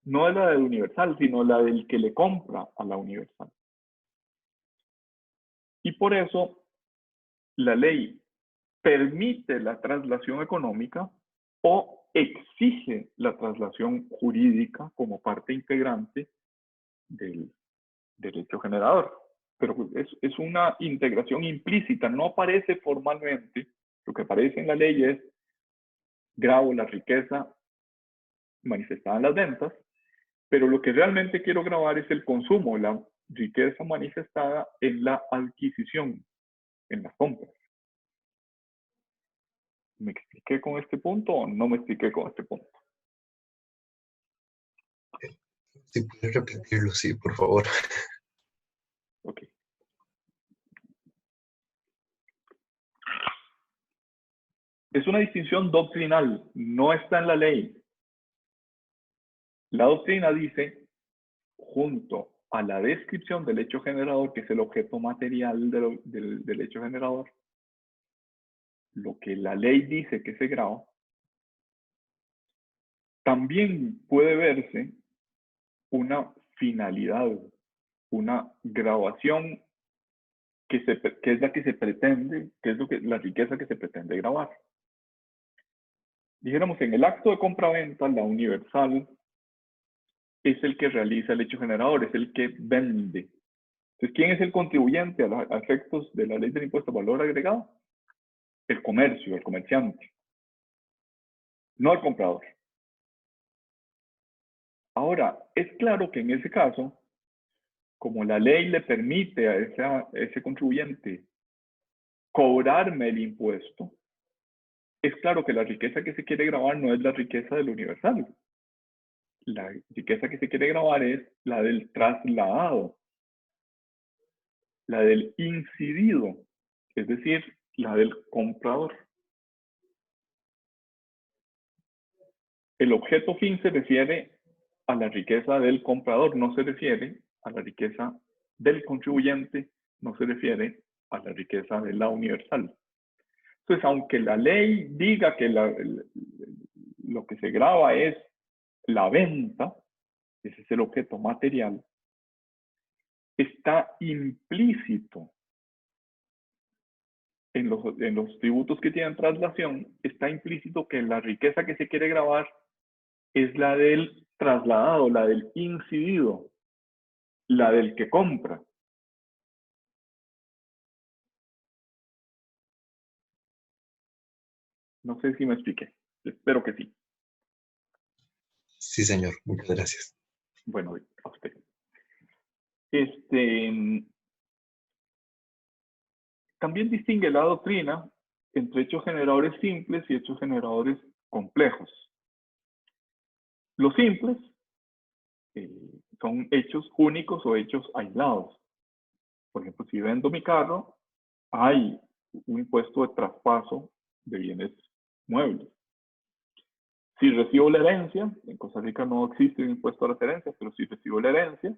no es la del universal, sino la del que le compra a la universal. Y por eso la ley permite la traslación económica o exige la traslación jurídica como parte integrante del derecho generador. Pero es una integración implícita, no aparece formalmente. Lo que aparece en la ley es grabo la riqueza manifestada en las ventas, pero lo que realmente quiero grabar es el consumo, la riqueza manifestada en la adquisición, en las compras. ¿Me expliqué con este punto o no me expliqué con este punto? Si puedes repetirlo, sí, por favor. Ok. Es una distinción doctrinal, no está en la ley. La doctrina dice, junto a la descripción del hecho generador, que es el objeto material del hecho generador, lo que la ley dice que se graba, también puede verse una finalidad, una grabación que es la que se pretende, que es la riqueza que se pretende grabar. Dijéramos, en el acto de compraventa, la universal es el que realiza el hecho generador, es el que vende. Entonces, ¿quién es el contribuyente a los efectos de la ley del impuesto al valor agregado? El comercio, el comerciante, no el comprador. Ahora, es claro que en ese caso, como la ley le permite a ese contribuyente cobrarme el impuesto, es claro que la riqueza que se quiere grabar no es la riqueza del universal. La riqueza que se quiere grabar es la del trasladado, la del incidido, es decir, la del comprador. El objeto fin se refiere a la riqueza del comprador, no se refiere a la riqueza del contribuyente, no se refiere a la riqueza de la universal. Entonces, aunque la ley diga que lo que se graba es la venta, ese es el objeto material, está implícito en los tributos que tienen traslación, está implícito que la riqueza que se quiere grabar es la del trasladado, la del incidido, la del que compra. No sé si me expliqué. Espero que sí. Sí, señor. Muchas gracias. Bueno, a usted. También distingue la doctrina entre hechos generadores simples y hechos generadores complejos. Los simples son hechos únicos o hechos aislados. Por ejemplo, si vendo mi carro, hay un impuesto de traspaso de bienes muebles. Si recibo la herencia, en Costa Rica no existe un impuesto a las herencias, pero si recibo la herencia,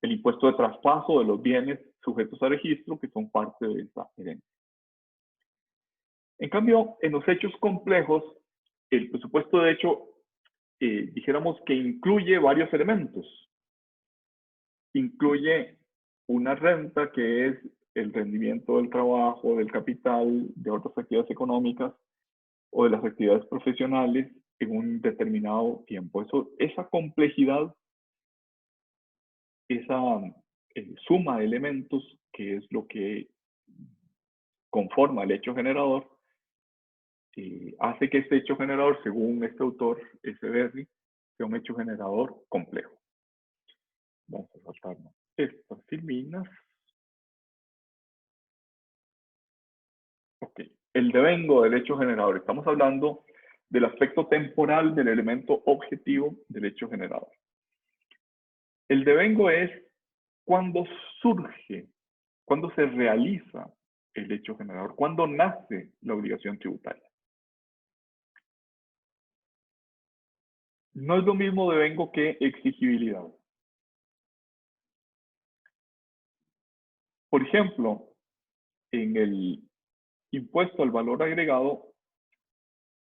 el impuesto de traspaso de los bienes sujetos a registro que son parte de esa herencia. En cambio, en los hechos complejos, el presupuesto de hecho, dijéramos que incluye varios elementos. Incluye una renta que es el rendimiento del trabajo, del capital, de otras actividades económicas o de las actividades profesionales en un determinado tiempo. Esa complejidad, esa suma de elementos, que es lo que conforma el hecho generador, hace que este hecho generador, según este autor, S. Berry, sea un hecho generador complejo. Vamos a saltarnos estas filminas. Ok, el devengo del hecho generador. Estamos hablando del aspecto temporal del elemento objetivo del hecho generador. El devengo es cuando surge, cuando se realiza el hecho generador, cuando nace la obligación tributaria. No es lo mismo devengo que exigibilidad. Por ejemplo, en el impuesto al valor agregado,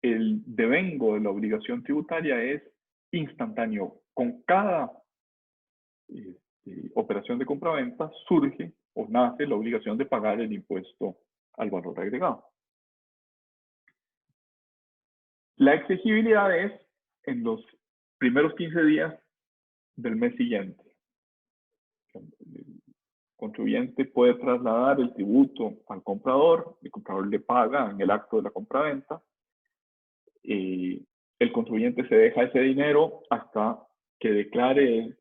el devengo de la obligación tributaria es instantáneo. Con cada operación de compraventa surge o nace la obligación de pagar el impuesto al valor agregado. La exigibilidad es en los primeros 15 días del mes siguiente. El contribuyente puede trasladar el tributo al comprador, el comprador le paga en el acto de la compraventa, el contribuyente se deja ese dinero hasta que declare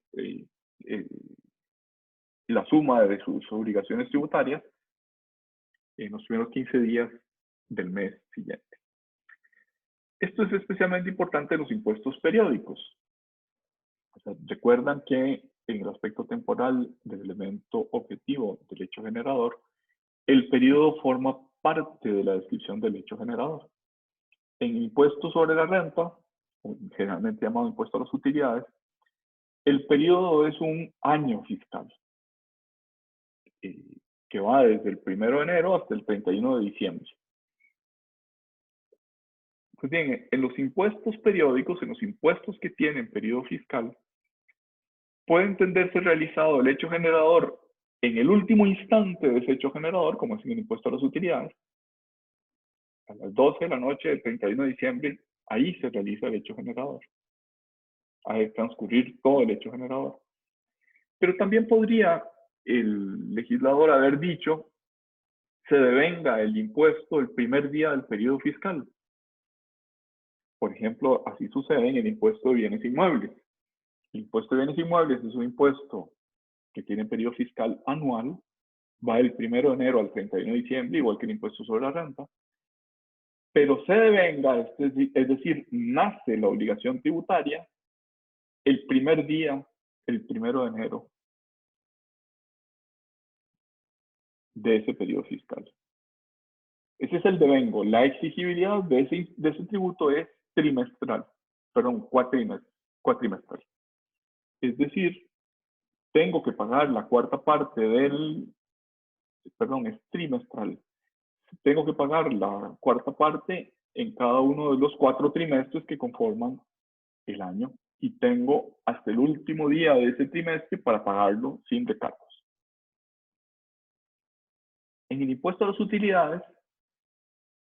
la suma de sus obligaciones tributarias en los primeros 15 días del mes siguiente. Esto es especialmente importante en los impuestos periódicos. O sea, recuerdan que en el aspecto temporal del elemento objetivo del hecho generador, el periodo forma parte de la descripción del hecho generador. En impuestos sobre la renta, generalmente llamado impuesto a las utilidades, el periodo es un año fiscal, que va desde el 1 de enero hasta el 31 de diciembre. Pues bien, en los impuestos periódicos, en los impuestos que tienen periodo fiscal, puede entenderse realizado el hecho generador en el último instante de ese hecho generador, como es en el impuesto a las utilidades, a las 12 de la noche del 31 de diciembre, ahí se realiza el hecho generador. Ha de transcurrir todo el hecho generador. Pero también podría el legislador haber dicho, se devenga el impuesto el primer día del periodo fiscal. Por ejemplo, así sucede en el impuesto de bienes inmuebles. El impuesto de bienes inmuebles es un impuesto que tiene periodo fiscal anual, va del 1 de enero al 31 de diciembre, igual que el impuesto sobre la renta, pero se devenga, es decir, nace la obligación tributaria el primer día, el 1 de enero de ese periodo fiscal. Ese es el devengo. La exigibilidad de ese tributo es trimestral, perdón, cuatrimestral. Es decir, tengo que pagar la cuarta parte es trimestral. Tengo que pagar la cuarta parte en cada uno de los 4 trimestres que conforman el año y tengo hasta el último día de ese trimestre para pagarlo sin recargos. En el impuesto a las utilidades,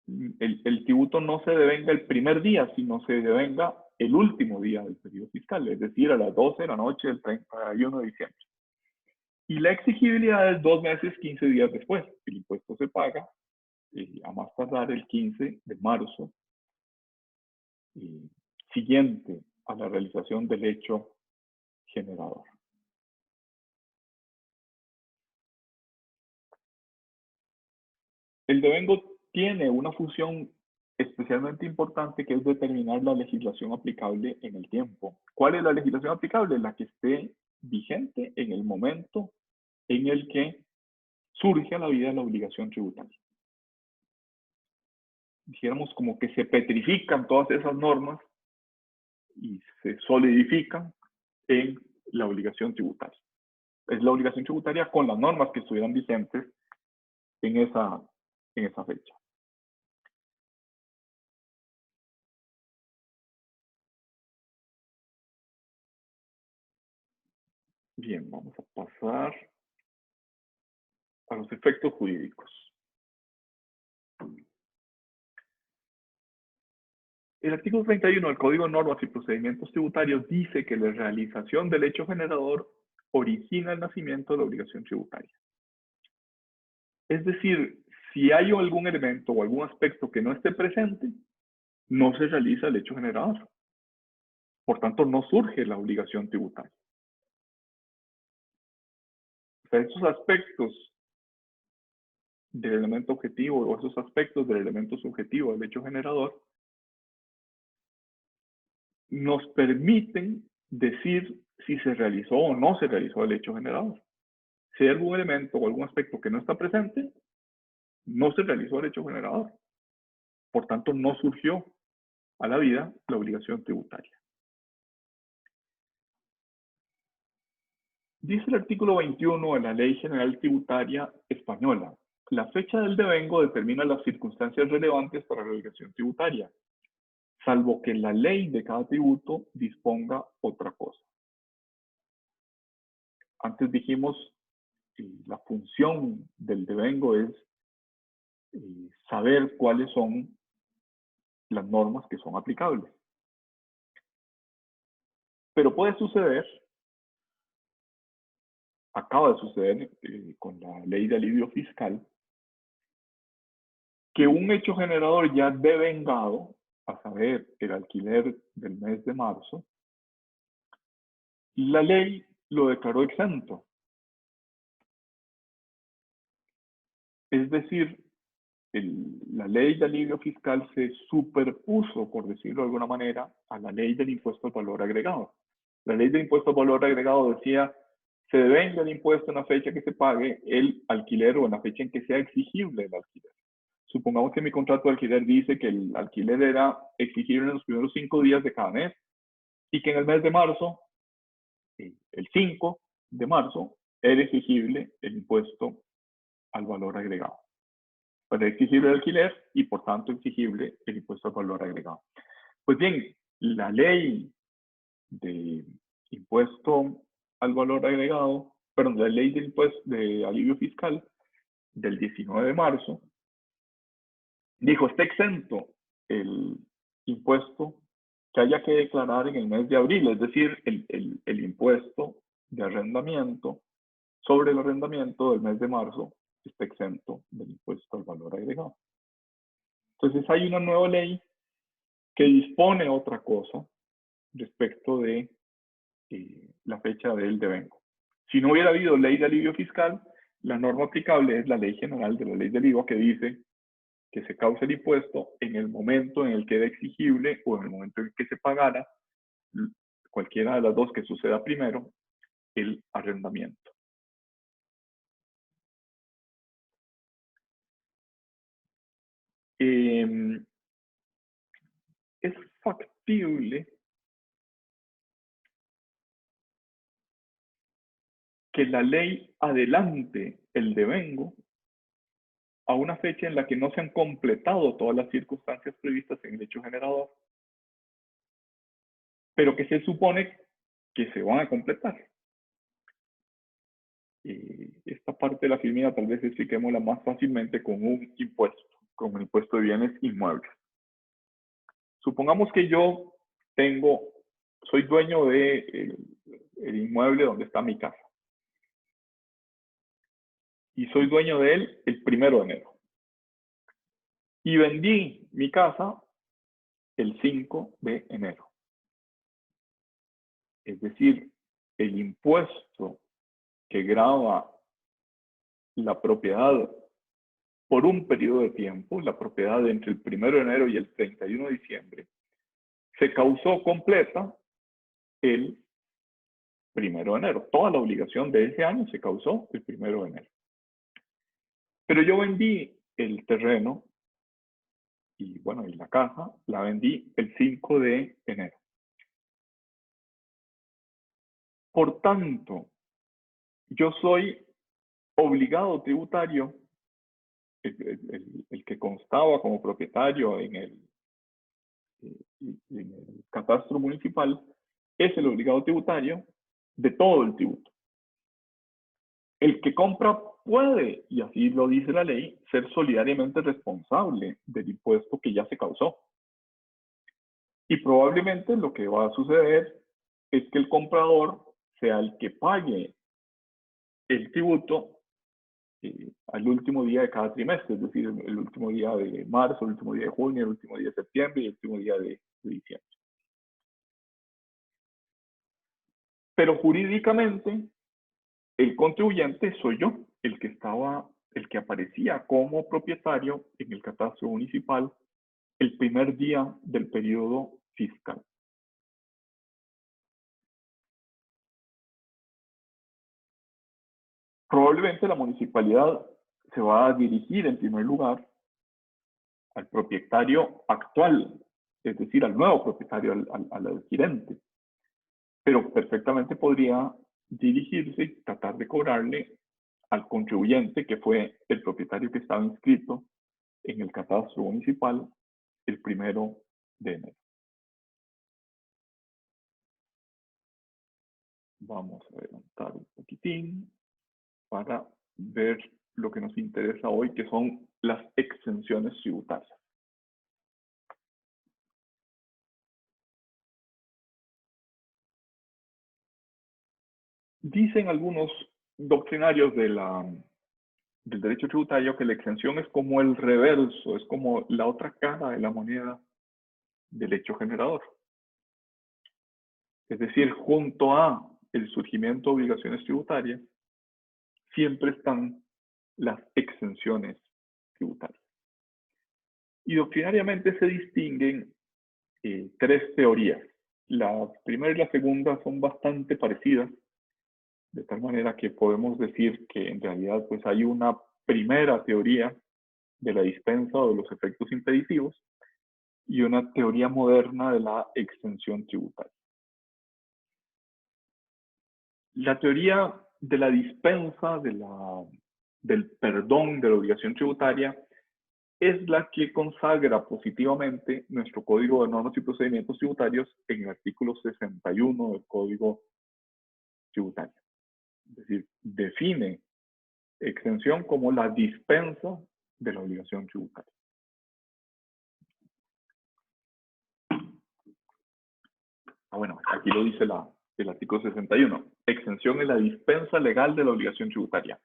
el tributo no se devenga el primer día, sino se devenga el último día del periodo fiscal, es decir, a las 12 de la noche del 31 de diciembre. Y la exigibilidad es 2 meses, 15 días después. El impuesto se paga a más tardar el 15 de marzo siguiente a la realización del hecho generador. El devengo tiene una función especialmente importante, que es determinar la legislación aplicable en el tiempo. ¿Cuál es la legislación aplicable? La que esté vigente en el momento en el que surge a la vida la obligación tributaria. Dijéramos como que se petrifican todas esas normas y se solidifican en la obligación tributaria. Es la obligación tributaria con las normas que estuvieran vigentes en esa fecha. Bien, vamos a pasar a los efectos jurídicos. El artículo 31 del Código de Normas y Procedimientos Tributarios dice que la realización del hecho generador origina el nacimiento de la obligación tributaria. Es decir, si hay algún elemento o algún aspecto que no esté presente, no se realiza el hecho generador. Por tanto, no surge la obligación tributaria. O sea, esos aspectos del elemento objetivo o esos aspectos del elemento subjetivo del hecho generador nos permiten decir si se realizó o no se realizó el hecho generador. Si hay algún elemento o algún aspecto que no está presente, no se realizó el hecho generador. Por tanto, no surgió a la vida la obligación tributaria. Dice el artículo 21 de la Ley General Tributaria Española: la fecha del devengo determina las circunstancias relevantes para la obligación tributaria, salvo que la ley de cada tributo disponga otra cosa. Antes dijimos que la función del devengo es saber cuáles son las normas que son aplicables. Pero puede suceder, acaba de suceder con la ley de alivio fiscal, que un hecho generador ya devengado, a saber, el alquiler del mes de marzo, la ley lo declaró exento. Es decir, la ley de alivio fiscal se superpuso, por decirlo de alguna manera, a la ley del impuesto al valor agregado. La ley del impuesto al valor agregado decía: se devenga el impuesto en la fecha que se pague el alquiler o en la fecha en que sea exigible el alquiler. Supongamos que mi contrato de alquiler dice que el alquiler era exigible en los primeros 5 días de cada mes y que en el mes de marzo, el 5 de marzo, era exigible el impuesto al valor agregado. Era exigible el alquiler y por tanto exigible el impuesto al valor agregado. Pues bien, la ley de impuesto al valor agregado, perdón, la ley de impuesto de alivio fiscal del 19 de marzo, dijo: está exento el impuesto que haya que declarar en el mes de abril, es decir, el impuesto de arrendamiento sobre el arrendamiento del mes de marzo está exento del impuesto al valor agregado. Entonces hay una nueva ley que dispone otra cosa respecto de la fecha del devengo. Si no hubiera habido ley de alivio fiscal, la norma aplicable es la ley general de la ley del IVA, que dice que se causa el impuesto en el momento en el que era exigible o en el momento en el que se pagara, cualquiera de las dos que suceda primero, el arrendamiento. Es factible que la ley adelante el devengo a una fecha en la que no se han completado todas las circunstancias previstas en el hecho generador, pero que se supone que se van a completar. Esta parte de la firmina tal vez expliquémosla más fácilmente con un impuesto, con el impuesto de bienes inmuebles. Supongamos que yo soy dueño del inmueble donde está mi casa. Y soy dueño de él el 1 de enero. Y vendí mi casa el 5 de enero. Es decir, el impuesto que grava la propiedad por un periodo de tiempo, la propiedad entre el 1 de enero y el 31 de diciembre, se causó completa el 1 de enero. Toda la obligación de ese año se causó el 1 de enero. Pero yo vendí el terreno y, bueno, y la casa la vendí el 5 de enero. Por tanto, yo soy obligado tributario, el que constaba como propietario en el catastro municipal, es el obligado tributario de todo el tributo. El que compra puede, y así lo dice la ley, ser solidariamente responsable del impuesto que ya se causó. Y probablemente lo que va a suceder es que el comprador sea el que pague el tributo al último día de cada trimestre, es decir, el último día de marzo, el último día de junio, el último día de septiembre y el último día de diciembre. Pero jurídicamente, el contribuyente soy yo, el que aparecía como propietario en el catastro municipal el primer día del periodo fiscal. Probablemente la municipalidad se va a dirigir en primer lugar al propietario actual, es decir, al nuevo propietario, al adquirente. Pero perfectamente podría dirigirse y tratar de cobrarle al contribuyente, que fue el propietario que estaba inscrito en el catastro municipal el 1 de enero. Vamos a adelantar un poquitín para ver lo que nos interesa hoy, que son las exenciones tributarias. Dicen algunos doctrinarios del derecho tributario que la exención es como el reverso, es como la otra cara de la moneda del hecho generador. Es decir, junto a el surgimiento de obligaciones tributarias, siempre están las exenciones tributarias. Y doctrinariamente se distinguen tres teorías. La primera y la segunda son bastante parecidas, de tal manera que podemos decir que en realidad pues hay una primera teoría de la dispensa o de los efectos impeditivos y una teoría moderna de la exención tributaria. La teoría de la dispensa, del perdón de la obligación tributaria, es la que consagra positivamente nuestro Código de Normas y Procedimientos Tributarios en el artículo 61 del Código Tributario. Es decir, define exención como la dispensa de la obligación tributaria. Bueno, aquí lo dice el artículo 61. Exención es la dispensa legal de la obligación tributaria.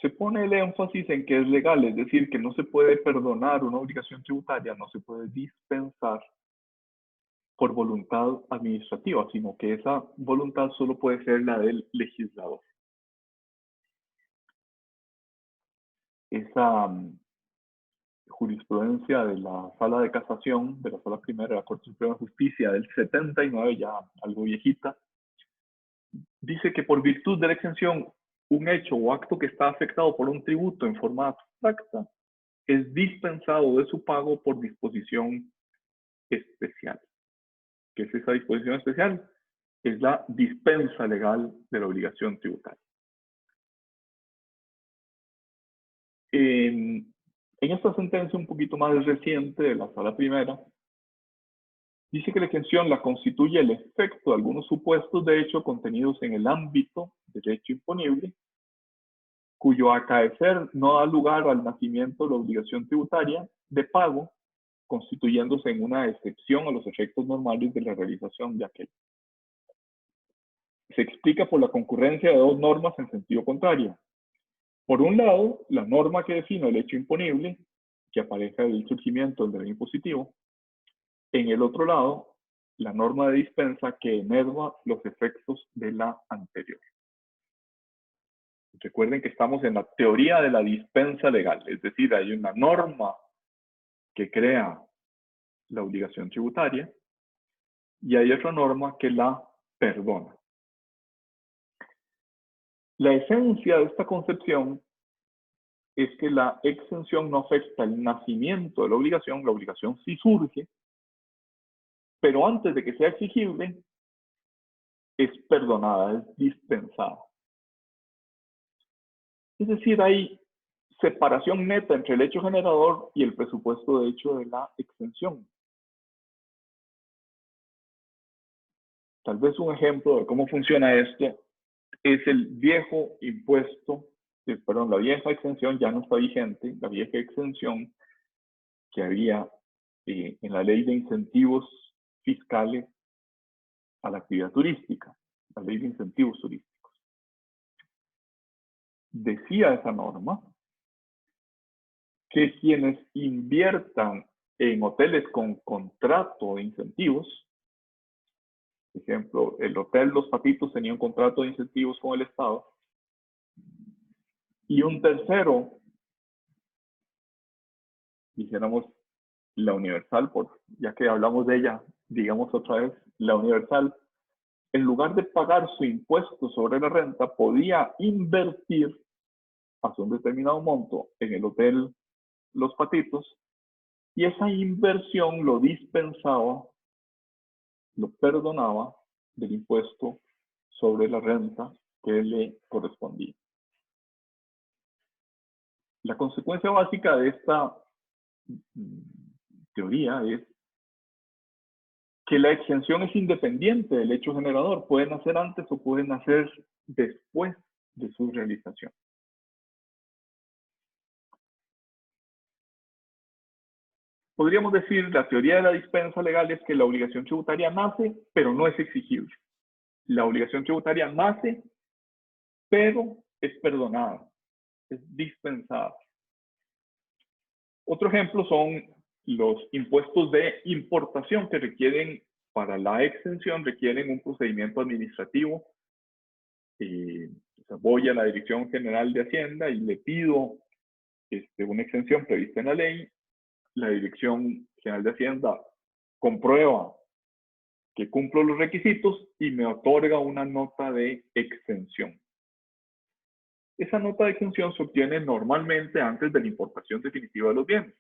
Se pone el énfasis en que es legal, es decir, que no se puede perdonar una obligación tributaria, no se puede dispensar por voluntad administrativa, sino que esa voluntad solo puede ser la del legislador. Esa jurisprudencia de la Sala de Casación, de la Sala Primera de la Corte Suprema de Justicia del 79, ya algo viejita, dice que por virtud de la exención, un hecho o acto que está afectado por un tributo en forma abstracta es dispensado de su pago por disposición especial. ¿Qué es esa disposición especial? Es la dispensa legal de la obligación tributaria. En esta sentencia un poquito más reciente de la Sala Primera, dice que la exención la constituye el efecto de algunos supuestos de hecho contenidos en el ámbito del hecho imponible, cuyo acaecer no da lugar al nacimiento de la obligación tributaria de pago, constituyéndose en una excepción a los efectos normales de la realización de aquel. Se explica por la concurrencia de dos normas en sentido contrario. Por un lado, la norma que define el hecho imponible, que aparece del surgimiento del deber impositivo. En el otro lado, la norma de dispensa que enerva los efectos de la anterior. Recuerden que estamos en la teoría de la dispensa legal, es decir, hay una norma que crea la obligación tributaria y hay otra norma que la perdona. La esencia de esta concepción es que la exención no afecta el nacimiento de la obligación sí surge, pero antes de que sea exigible, es perdonada, es dispensada. Es decir, hay separación neta entre el hecho generador y el presupuesto de hecho de la exención. Tal vez un ejemplo de cómo funciona esto es el viejo impuesto, la vieja exención ya no está vigente, la vieja exención que había en la ley de incentivos fiscales a la actividad turística, la ley de incentivos turísticos. Decía esa norma que quienes inviertan en hoteles con contrato de incentivos, por ejemplo, el Hotel Los Patitos tenía un contrato de incentivos con el Estado, y un tercero, dijéramos, la Universal, ya que hablamos de ella, digamos otra vez, la Universal, en lugar de pagar su impuesto sobre la renta, podía invertir hasta un determinado monto en el Hotel Los Patitos, y esa inversión lo dispensaba, lo perdonaba del impuesto sobre la renta que le correspondía. La consecuencia básica de esta teoría es que la exención es independiente del hecho generador. Puede nacer antes o puede nacer después de su realización. Podríamos decir, la teoría de la dispensa legal es que la obligación tributaria nace, pero no es exigible. La obligación tributaria nace, pero es perdonada, es dispensada. Otro ejemplo son los impuestos de importación que requieren, para la exención, requieren un procedimiento administrativo. Voy a la Dirección General de Hacienda y le pido una exención prevista en la ley. La Dirección General de Hacienda comprueba que cumplo los requisitos y me otorga una nota de exención. Esa nota de exención se obtiene normalmente antes de la importación definitiva de los bienes.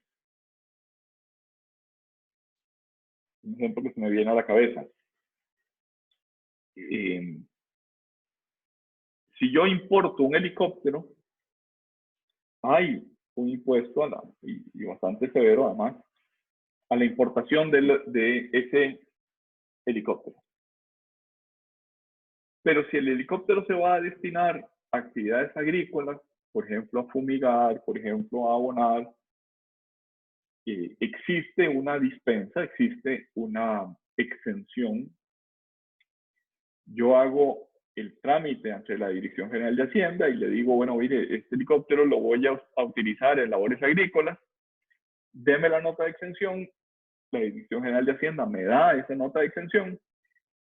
Un ejemplo que se me viene a la cabeza. Si yo importo un helicóptero, hay un impuesto y bastante severo además a la importación de ese helicóptero. Pero si el helicóptero se va a destinar a actividades agrícolas, por ejemplo a fumigar, por ejemplo a abonar, existe una dispensa, existe una exención. Yo hago el trámite ante la Dirección General de Hacienda y le digo, bueno, mire, este helicóptero lo voy a utilizar en labores agrícolas, deme la nota de exención, la Dirección General de Hacienda me da esa nota de exención,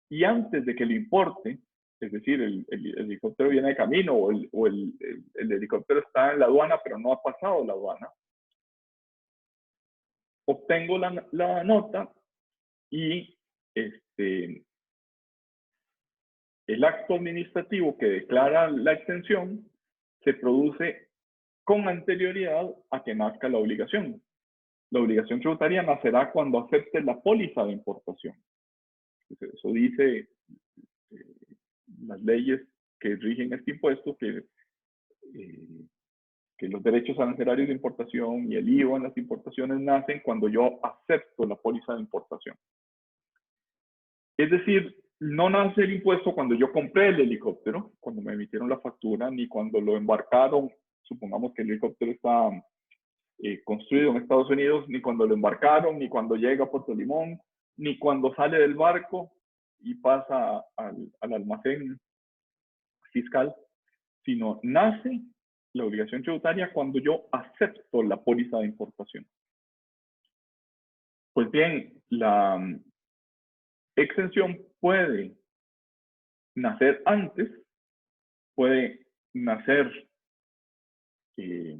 y antes de que lo importe, es decir, el helicóptero viene de camino o el helicóptero está en la aduana pero no ha pasado la aduana, obtengo la nota y el acto administrativo que declara la exención se produce con anterioridad a que nazca la obligación. La obligación tributaria nacerá cuando acepte la póliza de importación. Eso dice las leyes que rigen este impuesto, que los derechos arancelarios de importación y el IVA en las importaciones nacen cuando yo acepto la póliza de importación. Es decir, no nace el impuesto cuando yo compré el helicóptero, cuando me emitieron la factura, ni cuando lo embarcaron. Supongamos que el helicóptero está construido en Estados Unidos, ni cuando lo embarcaron, ni cuando llega a Puerto Limón, ni cuando sale del barco y pasa al almacén fiscal, sino nace la obligación tributaria cuando yo acepto la póliza de importación. Pues bien, exención puede nacer antes, puede nacer si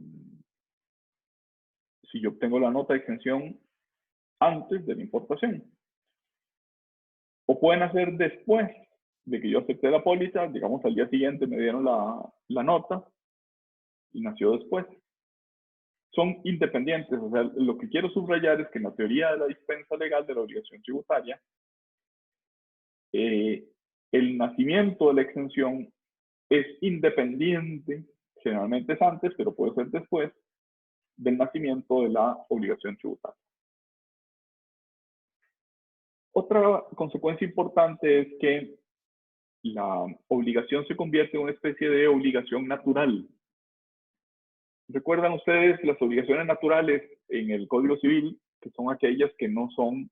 yo obtengo la nota de exención antes de la importación. O pueden hacer después de que yo acepté la póliza, digamos al día siguiente me dieron la nota y nació después. Son independientes, o sea, lo que quiero subrayar es que en la teoría de la dispensa legal de la obligación tributaria, el nacimiento de la exención es independiente, generalmente es antes, pero puede ser después, del nacimiento de la obligación tributaria. Otra consecuencia importante es que la obligación se convierte en una especie de obligación natural. ¿Recuerdan ustedes las obligaciones naturales en el Código Civil, que son aquellas que no son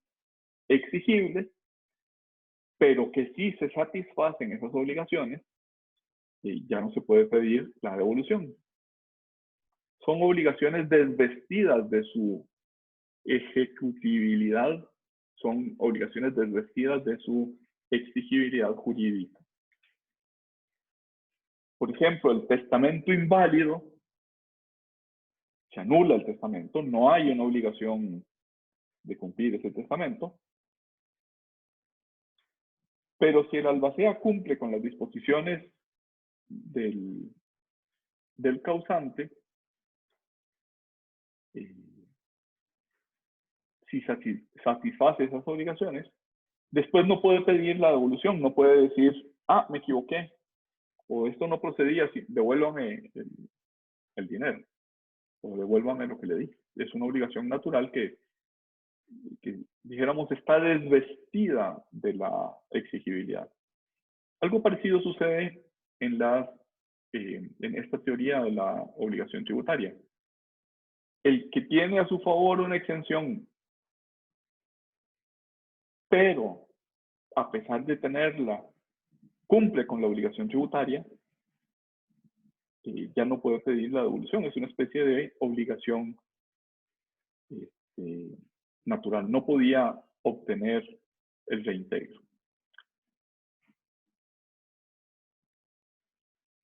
exigibles, pero que sí se satisfacen esas obligaciones y ya no se puede pedir la devolución? Son obligaciones desvestidas de su ejecutibilidad, son obligaciones desvestidas de su exigibilidad jurídica. Por ejemplo, el testamento inválido, se anula el testamento, no hay una obligación de cumplir ese testamento, pero si el albacea cumple con las disposiciones del causante, si satisface esas obligaciones, después no puede pedir la devolución, no puede decir, ah, me equivoqué, o esto no procedía, devuélvame el dinero, o devuélvame lo que le di. Es una obligación natural que dijéramos está desvestida de la exigibilidad. Algo parecido sucede en esta teoría de la obligación tributaria. El que tiene a su favor una exención, pero a pesar de tenerla, cumple con la obligación tributaria, ya no puede pedir la devolución. Es una especie de obligación natural. No podía obtener el reintegro.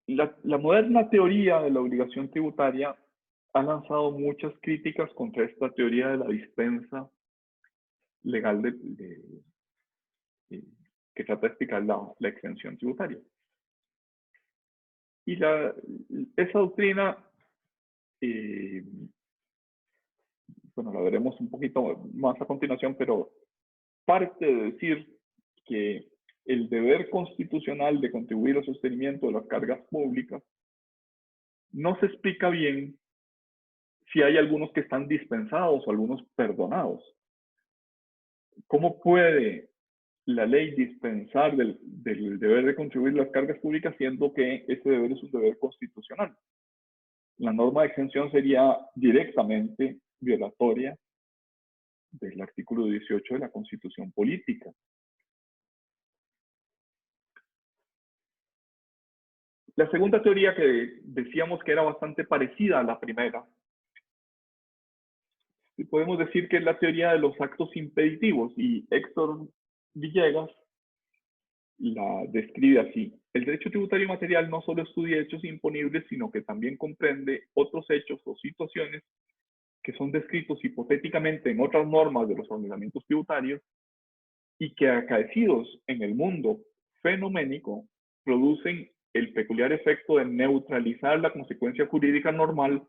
La moderna teoría de la obligación tributaria ha lanzado muchas críticas contra esta teoría de la dispensa legal que trata de explicar la exención tributaria. Y esa doctrina, bueno, la veremos un poquito más a continuación, pero parte de decir que el deber constitucional de contribuir al sostenimiento de las cargas públicas no se explica bien si hay algunos que están dispensados o algunos perdonados. ¿Cómo puede la ley dispensar del deber de contribuir a las cargas públicas siendo que ese deber es un deber constitucional? La norma de exención sería directamente violatoria del artículo 18 de la Constitución Política. La segunda teoría, que decíamos que era bastante parecida a la primera, podemos decir que es la teoría de los actos impeditivos, y Héctor Villegas la describe así. El derecho tributario material no solo estudia hechos imponibles, sino que también comprende otros hechos o situaciones que son descritos hipotéticamente en otras normas de los ordenamientos tributarios y que, acaecidos en el mundo fenoménico, producen el peculiar efecto de neutralizar la consecuencia jurídica normal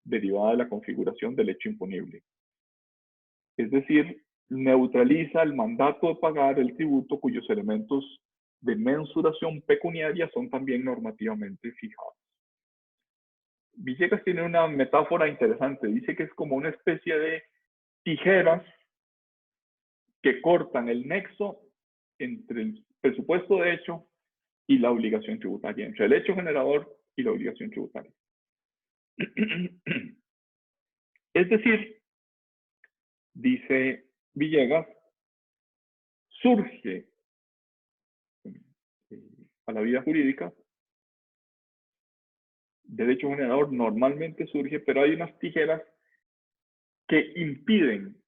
derivada de la configuración del hecho imponible. Es decir, neutraliza el mandato de pagar el tributo cuyos elementos de mensuración pecuniaria son también normativamente fijados. Villegas tiene una metáfora interesante. Dice que es como una especie de tijeras que cortan el nexo entre el presupuesto de hecho y la obligación tributaria, entre el hecho generador y la obligación tributaria. Es decir, dice Villegas, surge a la vida jurídica, derecho generador normalmente surge, pero hay unas tijeras que impiden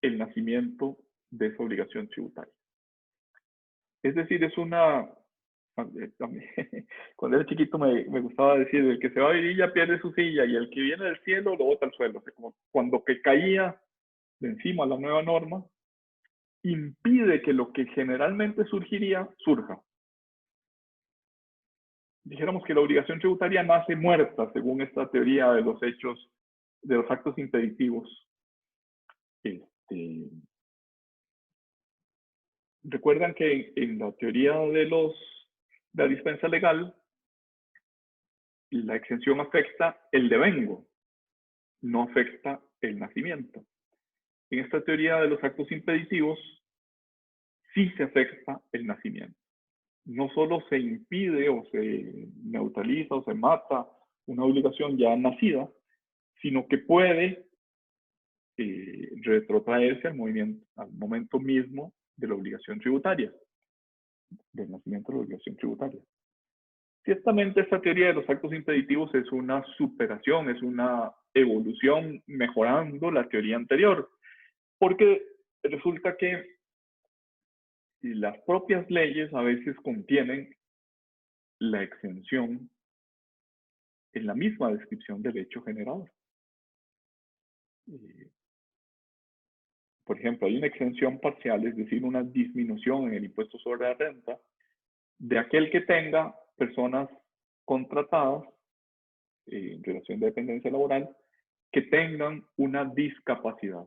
el nacimiento de esa obligación tributaria. Es decir, es una... Cuando era chiquito me gustaba decir, el que se va a Virilla pierde su silla y el que viene del cielo lo bota al suelo. O sea, como cuando que caía de encima la nueva norma, impide que lo que generalmente surgiría, surja. Dijéramos que la obligación tributaria nace muerta, según esta teoría de los hechos, de los actos impeditivos. Recuerdan que en la teoría de la dispensa legal, la exención afecta el devengo, no afecta el nacimiento. En esta teoría de los actos impeditivos, sí se afecta el nacimiento. No solo se impide o se neutraliza o se mata una obligación ya nacida, sino que puede retrotraerse al momento mismo de la obligación tributaria, del nacimiento de la obligación tributaria. Ciertamente esta teoría de los actos impeditivos es una superación, es una evolución mejorando la teoría anterior, porque resulta que las propias leyes a veces contienen la exención en la misma descripción del hecho generador. Por ejemplo, hay una exención parcial, es decir, una disminución en el impuesto sobre la renta de aquel que tenga personas contratadas en relación de dependencia laboral que tengan una discapacidad.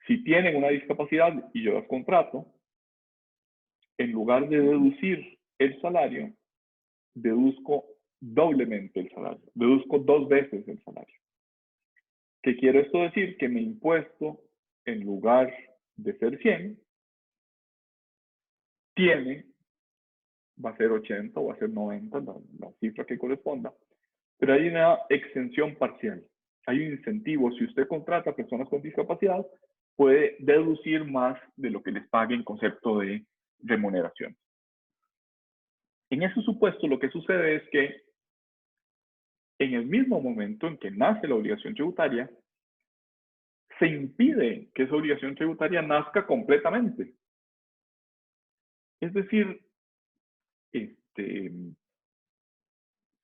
Si tienen una discapacidad y yo las contrato, en lugar de deducir el salario, deduzco doblemente el salario, deduzco 2 veces el salario. ¿Qué quiere esto decir? Que mi impuesto, en lugar de ser 100, va a ser 80 o va a ser 90, la cifra que corresponda, pero hay una exención parcial. Hay un incentivo. Si usted contrata a personas con discapacidad, puede deducir más de lo que les pague en concepto de remuneración. En ese supuesto, lo que sucede es que en el mismo momento en que nace la obligación tributaria, se impide que esa obligación tributaria nazca completamente. Es decir,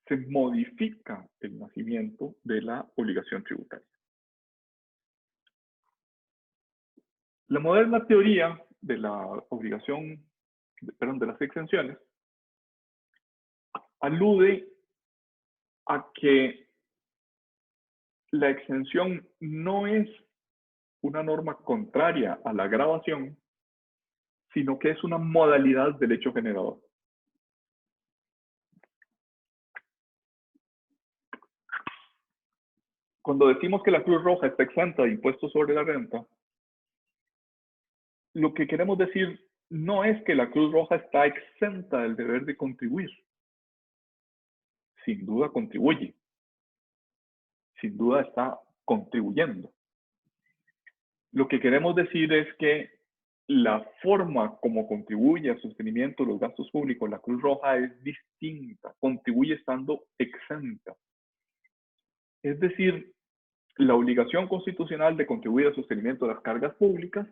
se modifica el nacimiento de la obligación tributaria. La moderna teoría de la obligación, de las exenciones, alude a que la exención no es una norma contraria a la gravación, sino que es una modalidad del hecho generador. Cuando decimos que la Cruz Roja está exenta de impuestos sobre la renta, lo que queremos decir no es que la Cruz Roja está exenta del deber de contribuir. Sin duda contribuye. Sin duda está contribuyendo. Lo que queremos decir es que la forma como contribuye al sostenimiento de los gastos públicos la Cruz Roja es distinta, contribuye estando exenta. Es decir, la obligación constitucional de contribuir al sostenimiento de las cargas públicas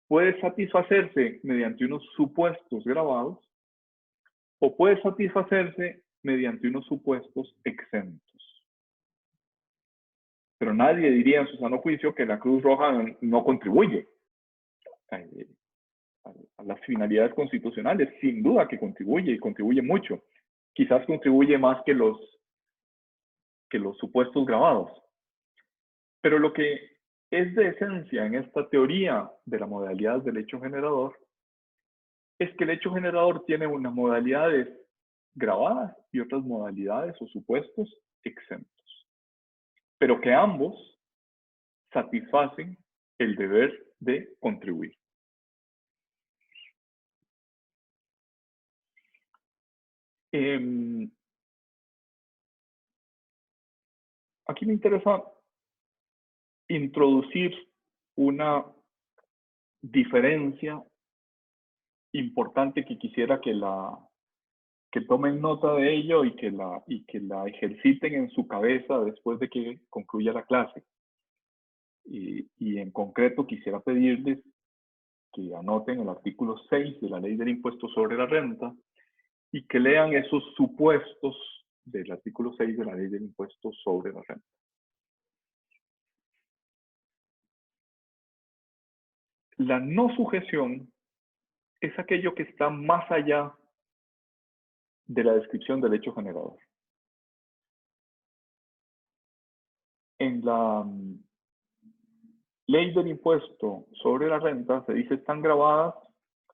puede satisfacerse mediante unos supuestos gravados o puede satisfacerse mediante unos supuestos exentos. Pero nadie diría en su sano juicio que la Cruz Roja no contribuye a las finalidades constitucionales. Sin duda que contribuye y contribuye mucho. Quizás contribuye más que los supuestos gravados. Pero lo que es de esencia en esta teoría de la modalidad del hecho generador es que el hecho generador tiene unas modalidades gravadas y otras modalidades o supuestos exentos. Pero que ambos satisfacen el deber de contribuir. Aquí me interesa introducir una diferencia importante que quisiera que tomen nota de ello y que la ejerciten en su cabeza después de que concluya la clase. Y en concreto quisiera pedirles que anoten el artículo 6 de la Ley del Impuesto sobre la Renta y que lean esos supuestos del artículo 6 de la Ley del Impuesto sobre la Renta. La no sujeción es aquello que está más allá de la descripción del hecho generador. En la Ley del Impuesto sobre la Renta se dice están grabadas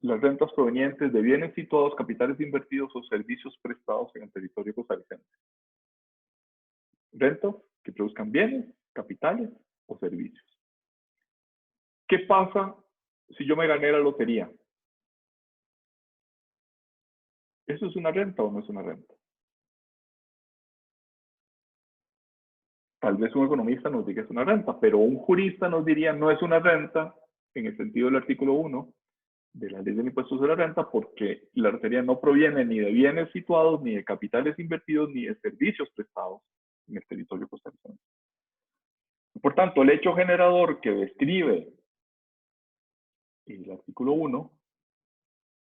las rentas provenientes de bienes situados, capitales invertidos o servicios prestados en el territorio costarricense. Rentas que produzcan bienes, capitales o servicios. ¿Qué pasa si yo me gané la lotería? ¿Eso es una renta o no es una renta? Tal vez un economista nos diga que es una renta, pero un jurista nos diría no es una renta en el sentido del artículo 1 de la Ley del Impuesto sobre la Renta, porque la lotería no proviene ni de bienes situados, ni de capitales invertidos, ni de servicios prestados en el territorio costarricense. Por tanto, el hecho generador que describe el artículo 1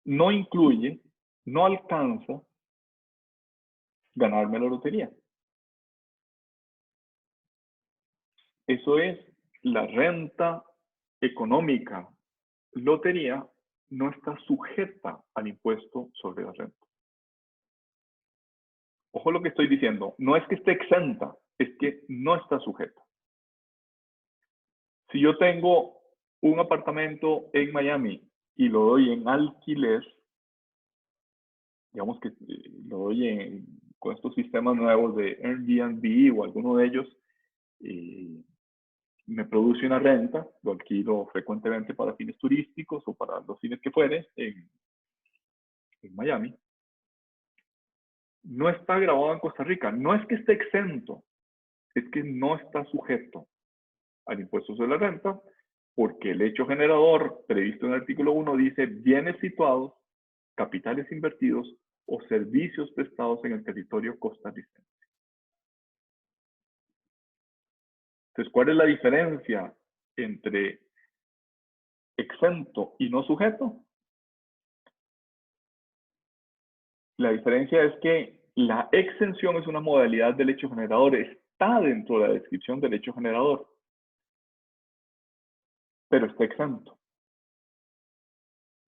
no incluye, no alcanza ganarme la lotería. Eso es, la renta económica, lotería, no está sujeta al impuesto sobre la renta. Ojo lo que estoy diciendo, no es que esté exenta, es que no está sujeta. Si yo tengo un apartamento en Miami y lo doy en alquiler, digamos que lo doy con estos sistemas nuevos de Airbnb o alguno de ellos, me produce una renta, lo alquilo frecuentemente para fines turísticos o para los fines que fuere en Miami, no está grabado en Costa Rica. No es que esté exento, es que no está sujeto al impuesto sobre la renta, porque el hecho generador previsto en el artículo 1 dice bienes situados, capitales invertidos o servicios prestados en el territorio costarricense. Entonces, ¿cuál es la diferencia entre exento y no sujeto? La diferencia es que la exención es una modalidad del hecho generador, está dentro de la descripción del hecho generador, pero está exento.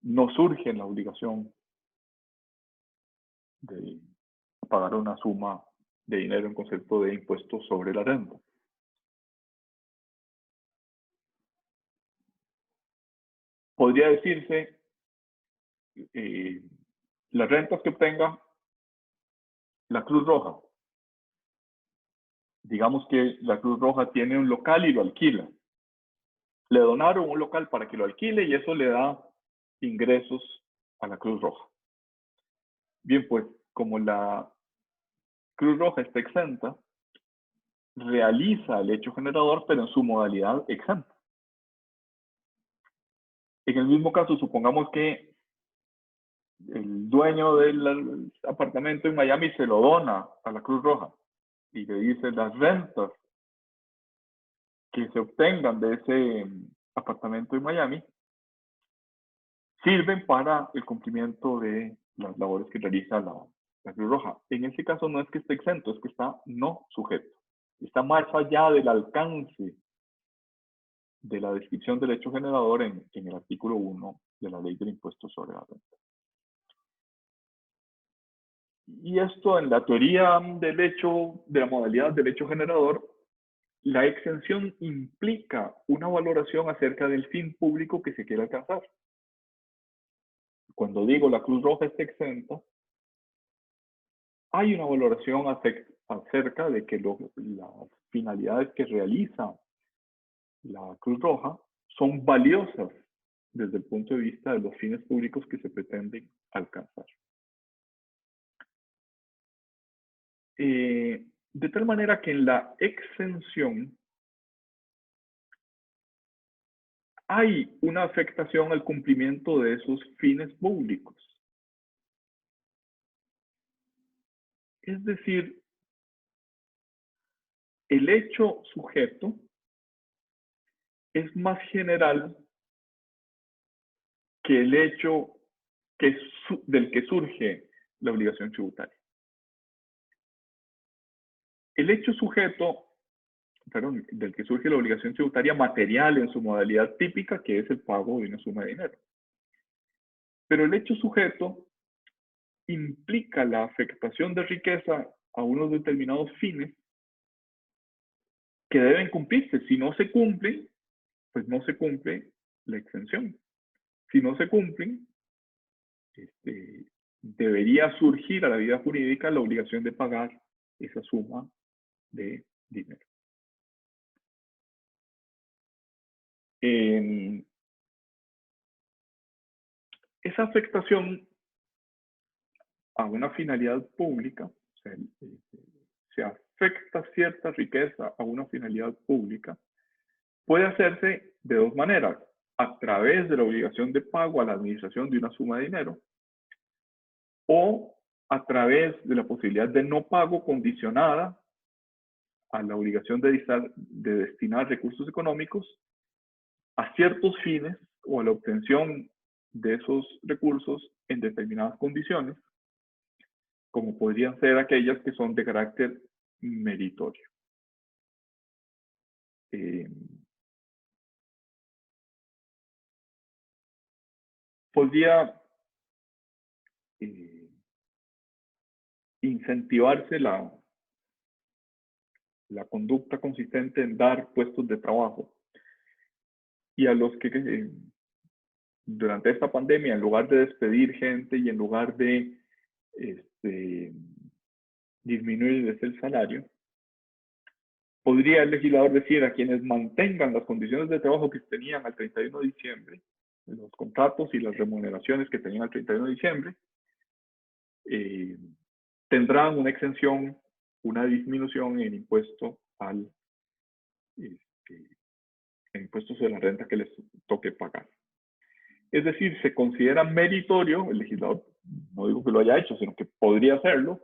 No surge la obligación de pagar una suma de dinero en concepto de impuesto sobre la renta. Podría decirse, las rentas que obtenga la Cruz Roja. Digamos que la Cruz Roja tiene un local y lo alquila. Le donaron un local para que lo alquile y eso le da ingresos a la Cruz Roja. Bien, pues como la Cruz Roja está exenta, realiza el hecho generador, pero en su modalidad exenta. En el mismo caso, supongamos que el dueño del apartamento en Miami se lo dona a la Cruz Roja y le dice las rentas que se obtengan de ese apartamento en Miami sirven para el cumplimiento de las labores que realiza la Cruz Roja. En ese caso no es que esté exento, es que está no sujeto. Está más allá del alcance de la descripción del hecho generador en el artículo 1 de la Ley del Impuesto sobre la Renta. Y esto en la teoría del hecho, de la modalidad del hecho generador, la exención implica una valoración acerca del fin público que se quiere alcanzar. Cuando digo la Cruz Roja está exenta, hay una valoración acerca de que las finalidades que realiza la Cruz Roja son valiosas desde el punto de vista de los fines públicos que se pretenden alcanzar. De tal manera que en la exención hay una afectación al cumplimiento de esos fines públicos. Es decir, el hecho sujeto es más general que el hecho del que surge la obligación tributaria. El hecho sujeto, perdón, del que surge la obligación tributaria material en su modalidad típica, que es el pago de una suma de dinero. Pero el hecho sujeto implica la afectación de riqueza a unos determinados fines que deben cumplirse. Si no se cumplen, pues no se cumple la exención. Si no se cumplen, debería surgir a la vida jurídica la obligación de pagar esa suma de dinero. Esa afectación a una finalidad pública, o sea, se afecta cierta riqueza a una finalidad pública, puede hacerse de dos maneras: a través de la obligación de pago a la administración de una suma de dinero, o a través de la posibilidad de no pago condicionada a la obligación de destinar recursos económicos a ciertos fines o a la obtención de esos recursos en determinadas condiciones, como podrían ser aquellas que son de carácter meritorio. Podría incentivarse la conducta consistente en dar puestos de trabajo, y a los que durante esta pandemia, en lugar de despedir gente y en lugar de disminuirles el salario, podría el legislador decir a quienes mantengan las condiciones de trabajo que tenían al 31 de diciembre, los contratos y las remuneraciones que tenían al 31 de diciembre, tendrán una exención, una disminución en impuesto en impuestos de la renta que les toque pagar. Es decir, se considera meritorio, el legislador, no digo que lo haya hecho, sino que podría hacerlo,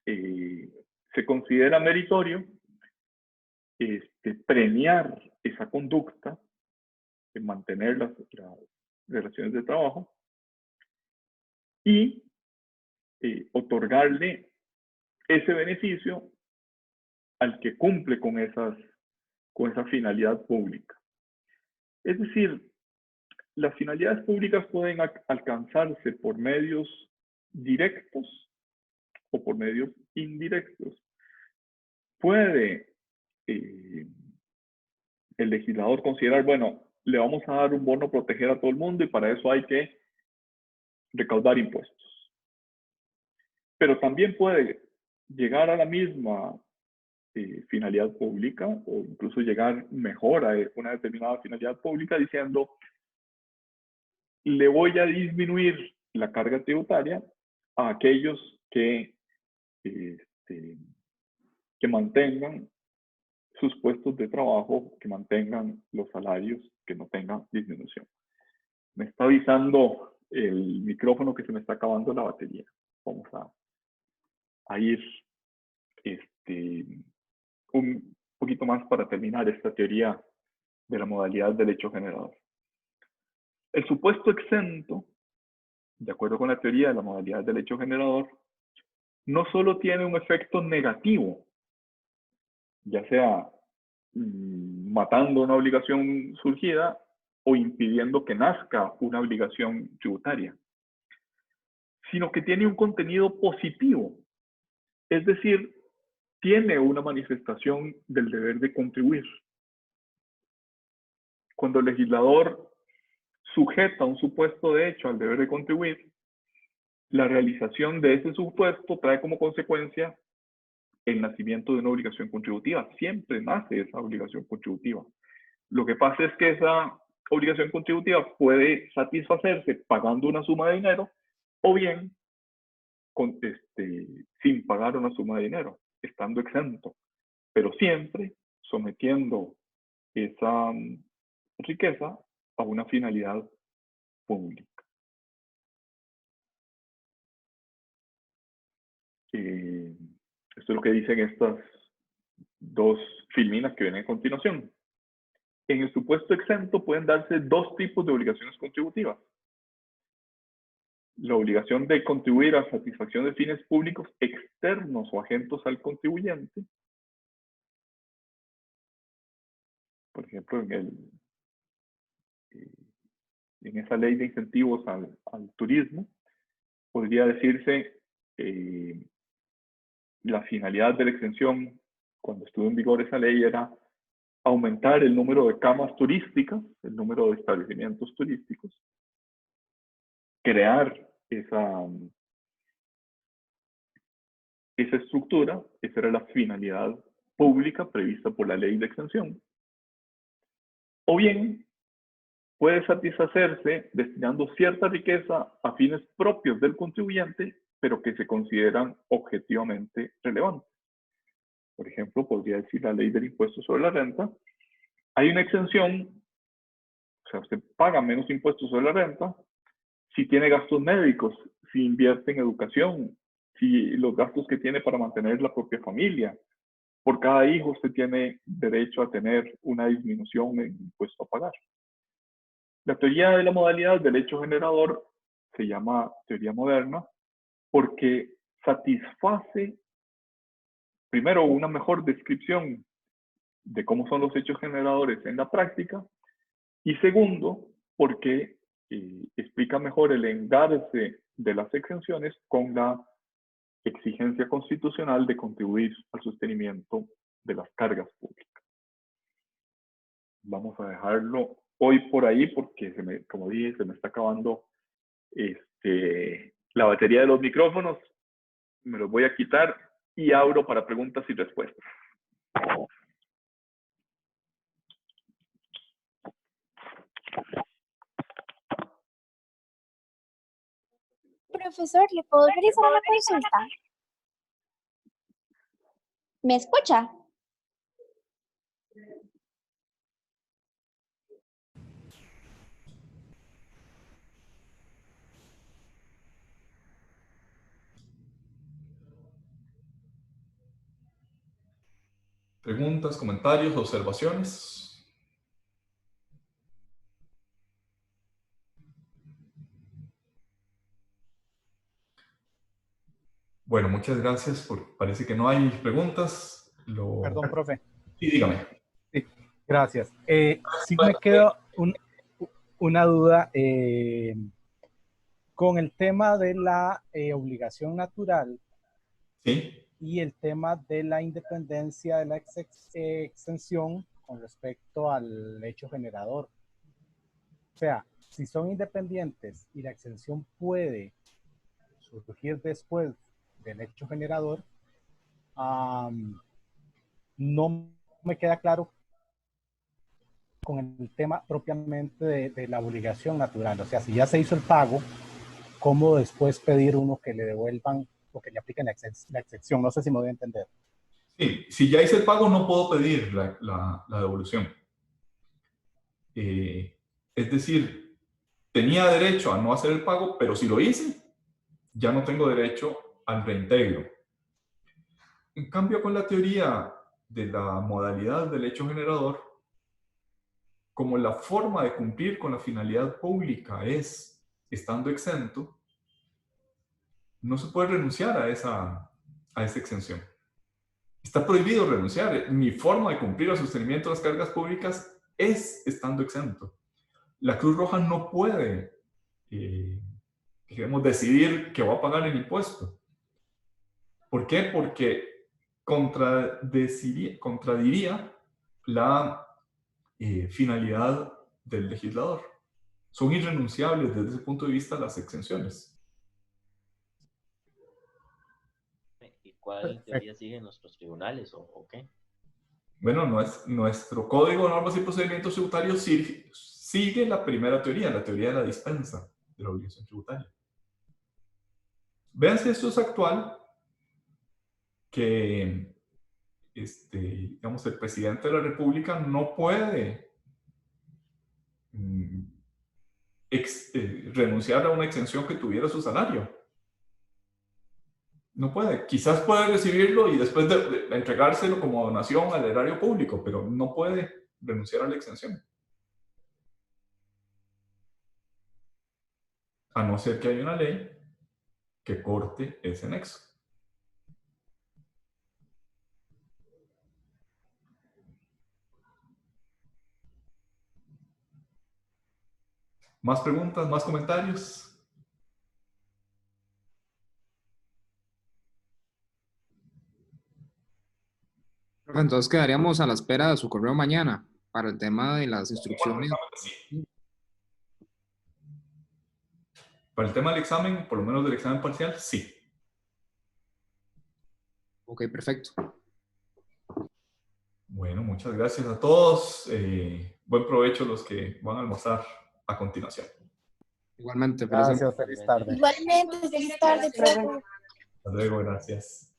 se considera meritorio premiar esa conducta de mantener las relaciones de trabajo y otorgarle ese beneficio al que cumple con esa finalidad pública. Es decir, las finalidades públicas pueden alcanzarse por medios directos o por medios indirectos. Puede el legislador considerar, bueno, le vamos a dar un bono proteger a todo el mundo y para eso hay que recaudar impuestos. Pero también puede llegar a la misma finalidad pública o incluso llegar mejor a una determinada finalidad pública diciendo, le voy a disminuir la carga tributaria a aquellos que mantengan sus puestos de trabajo, que mantengan los salarios, que no tengan disminución. Me está avisando el micrófono que se me está acabando la batería. Vamos a ir un poquito más para terminar esta teoría de la modalidad del hecho generador. El supuesto exento, de acuerdo con la teoría de la modalidad del hecho generador, no solo tiene un efecto negativo, ya sea matando una obligación surgida o impidiendo que nazca una obligación tributaria, sino que tiene un contenido positivo, es decir, tiene una manifestación del deber de contribuir. Cuando el legislador sujeta un supuesto de hecho al deber de contribuir, la realización de ese supuesto trae como consecuencia el nacimiento de una obligación contributiva. Siempre nace esa obligación contributiva. Lo que pasa es que esa obligación contributiva puede satisfacerse pagando una suma de dinero o bien sin pagar una suma de dinero, estando exento, pero siempre sometiendo esa riqueza a una finalidad pública. Esto es lo que dicen estas dos filminas que vienen a continuación. en el supuesto exento pueden darse dos tipos de obligaciones contributivas. La obligación de contribuir a satisfacción de fines públicos externos o ajenos al contribuyente. Por ejemplo, en esa ley de incentivos al turismo, podría decirse la finalidad de la exención, cuando estuvo en vigor esa ley, era aumentar el número de camas turísticas, el número de establecimientos turísticos, crear esa estructura. Esa era la finalidad pública prevista por la ley de exención. O bien, puede satisfacerse destinando cierta riqueza a fines propios del contribuyente, pero que se consideran objetivamente relevantes. Por ejemplo, podría decir la ley del impuesto sobre la renta. Hay una exención, o sea, usted paga menos impuestos sobre la renta si tiene gastos médicos, si invierte en educación, si los gastos que tiene para mantener la propia familia. Por cada hijo usted tiene derecho a tener una disminución en impuesto a pagar. La teoría de la modalidad del hecho generador se llama teoría moderna porque satisface, primero, una mejor descripción de cómo son los hechos generadores en la práctica, y segundo, porque explica mejor el engarce de las exenciones con la exigencia constitucional de contribuir al sostenimiento de las cargas públicas. Vamos a dejarlo hoy por ahí porque, como dije, se me está acabando la batería de los micrófonos. Me los voy a quitar y abro para preguntas y respuestas. Profesor, ¿le puedo realizar una consulta? ¿Me escucha? ¿Preguntas, comentarios, observaciones? Bueno, muchas gracias. Parece que no hay preguntas. Perdón, profe. Sí, dígame. Sí, gracias. Sí me queda una duda con el tema de la obligación natural. Sí. Y el tema de la independencia de la exención con respecto al hecho generador. O sea, si son independientes y la exención puede surgir después del hecho generador, no me queda claro con el tema propiamente de la obligación natural. O sea, si ya se hizo el pago, ¿cómo después pedir uno que le devuelvan o que le apliquen la exención? No sé si me voy a entender. Sí, si ya hice el pago no puedo pedir la devolución. Es decir, tenía derecho a no hacer el pago, pero si lo hice, ya no tengo derecho al reintegro. En cambio, con la teoría de la modalidad del hecho generador, como la forma de cumplir con la finalidad pública es estando exento, no se puede renunciar a esa exención. Está prohibido renunciar. Mi forma de cumplir el sostenimiento de las cargas públicas es estando exento. La Cruz Roja no puede, digamos, decidir que va a pagar el impuesto. ¿Por qué? Porque contradiría la finalidad del legislador. Son irrenunciables desde ese punto de vista las exenciones. ¿Y cuál teoría siguen nuestros tribunales o qué? Bueno, nuestro Código de Normas y Procedimientos Tributarios sigue la primera teoría, la teoría de la dispensa de la obligación tributaria. Vean si esto es actual, que digamos, el presidente de la República no puede renunciar a una exención que tuviera su salario. No puede. Quizás puede recibirlo y después de entregárselo como donación al erario público, pero no puede renunciar a la exención. A no ser que haya una ley que corte ese nexo. ¿Más preguntas? ¿Más comentarios? Entonces quedaríamos a la espera de su correo mañana para el tema de las instrucciones. Sí. Para el tema del examen, por lo menos del examen parcial, sí. Ok, perfecto. Bueno, muchas gracias a todos. Buen provecho los que van a almorzar a continuación. Igualmente, Gracias, feliz tarde. Igualmente, feliz tarde, profe. Hasta luego, gracias.